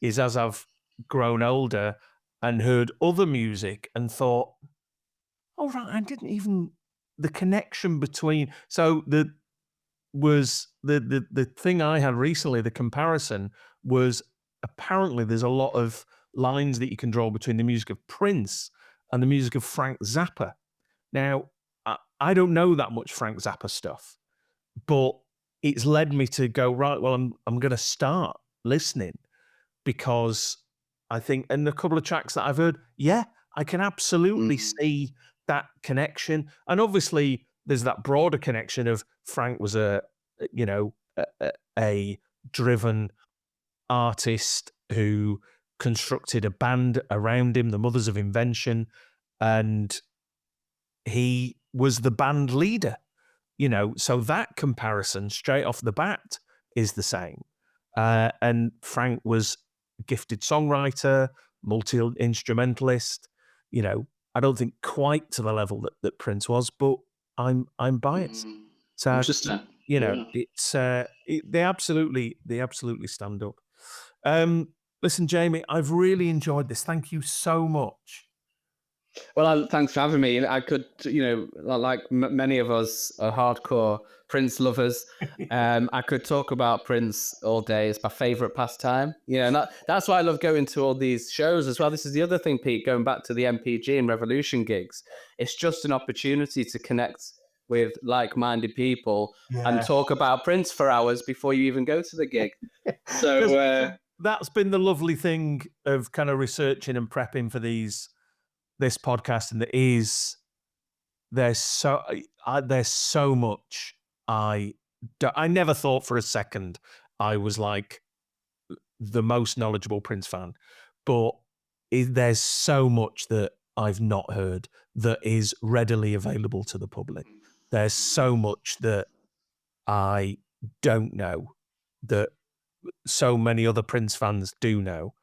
is, as I've grown older and heard other music and thought, oh, right, I didn't even, the connection between, so the thing I had recently, the comparison was, apparently there's a lot of lines that you can draw between the music of Prince and the music of Frank Zappa. Now, I don't know that much Frank Zappa stuff, but it's led me to go, right, well, I'm going to start listening, because I think, and a couple of tracks that I've heard, yeah, I can absolutely see that connection. And obviously there's that broader connection of Frank was a driven artist who constructed a band around him, the Mothers of Invention, and he was the band leader, so that comparison straight off the bat is the same. And Frank was a gifted songwriter, multi-instrumentalist, I don't think quite to the level that Prince was, but I'm biased. So Interesting. it's they absolutely stand up. Listen, Jamie, I've really enjoyed this. Thank you so much. Well, thanks for having me. I could, like many of us are hardcore Prince lovers. I could talk about Prince all day. It's my favorite pastime. And that's why I love going to all these shows as well. This is the other thing, Pete, going back to the MPG and Revolution gigs. It's just an opportunity to connect with like-minded people and talk about Prince for hours before you even go to the gig. So that's been the lovely thing of kind of researching and prepping for this podcast, and there's so much I never thought for a second I was like the most knowledgeable Prince fan, but there's so much that I've not heard that is readily available to the public. There's so much that I don't know that so many other Prince fans do know,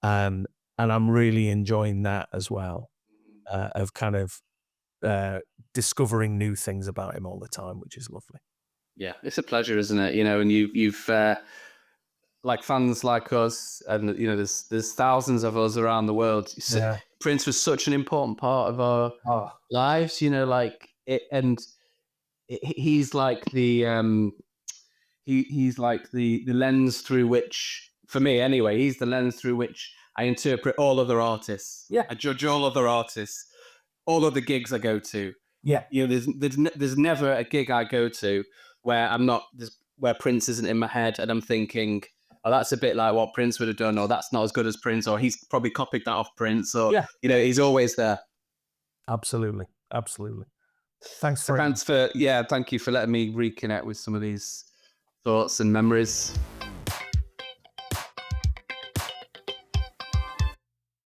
and I'm really enjoying that as well, of kind of discovering new things about him all the time, which is lovely. Yeah, it's a pleasure, isn't it? And you've like fans like us, and there's thousands of us around the world. Yeah. Prince was such an important part of our lives, like it, and he's like the he's like the lens through which, for me anyway, he's the lens through which I interpret all other artists. Yeah. I judge all other artists, all other gigs I go to. Yeah. There's never a gig I go to where where Prince isn't in my head and I'm thinking, oh, that's a bit like what Prince would have done, or that's not as good as Prince, or he's probably copied that off Prince, or he's always there. Absolutely. Thank you for letting me reconnect with some of these thoughts and memories.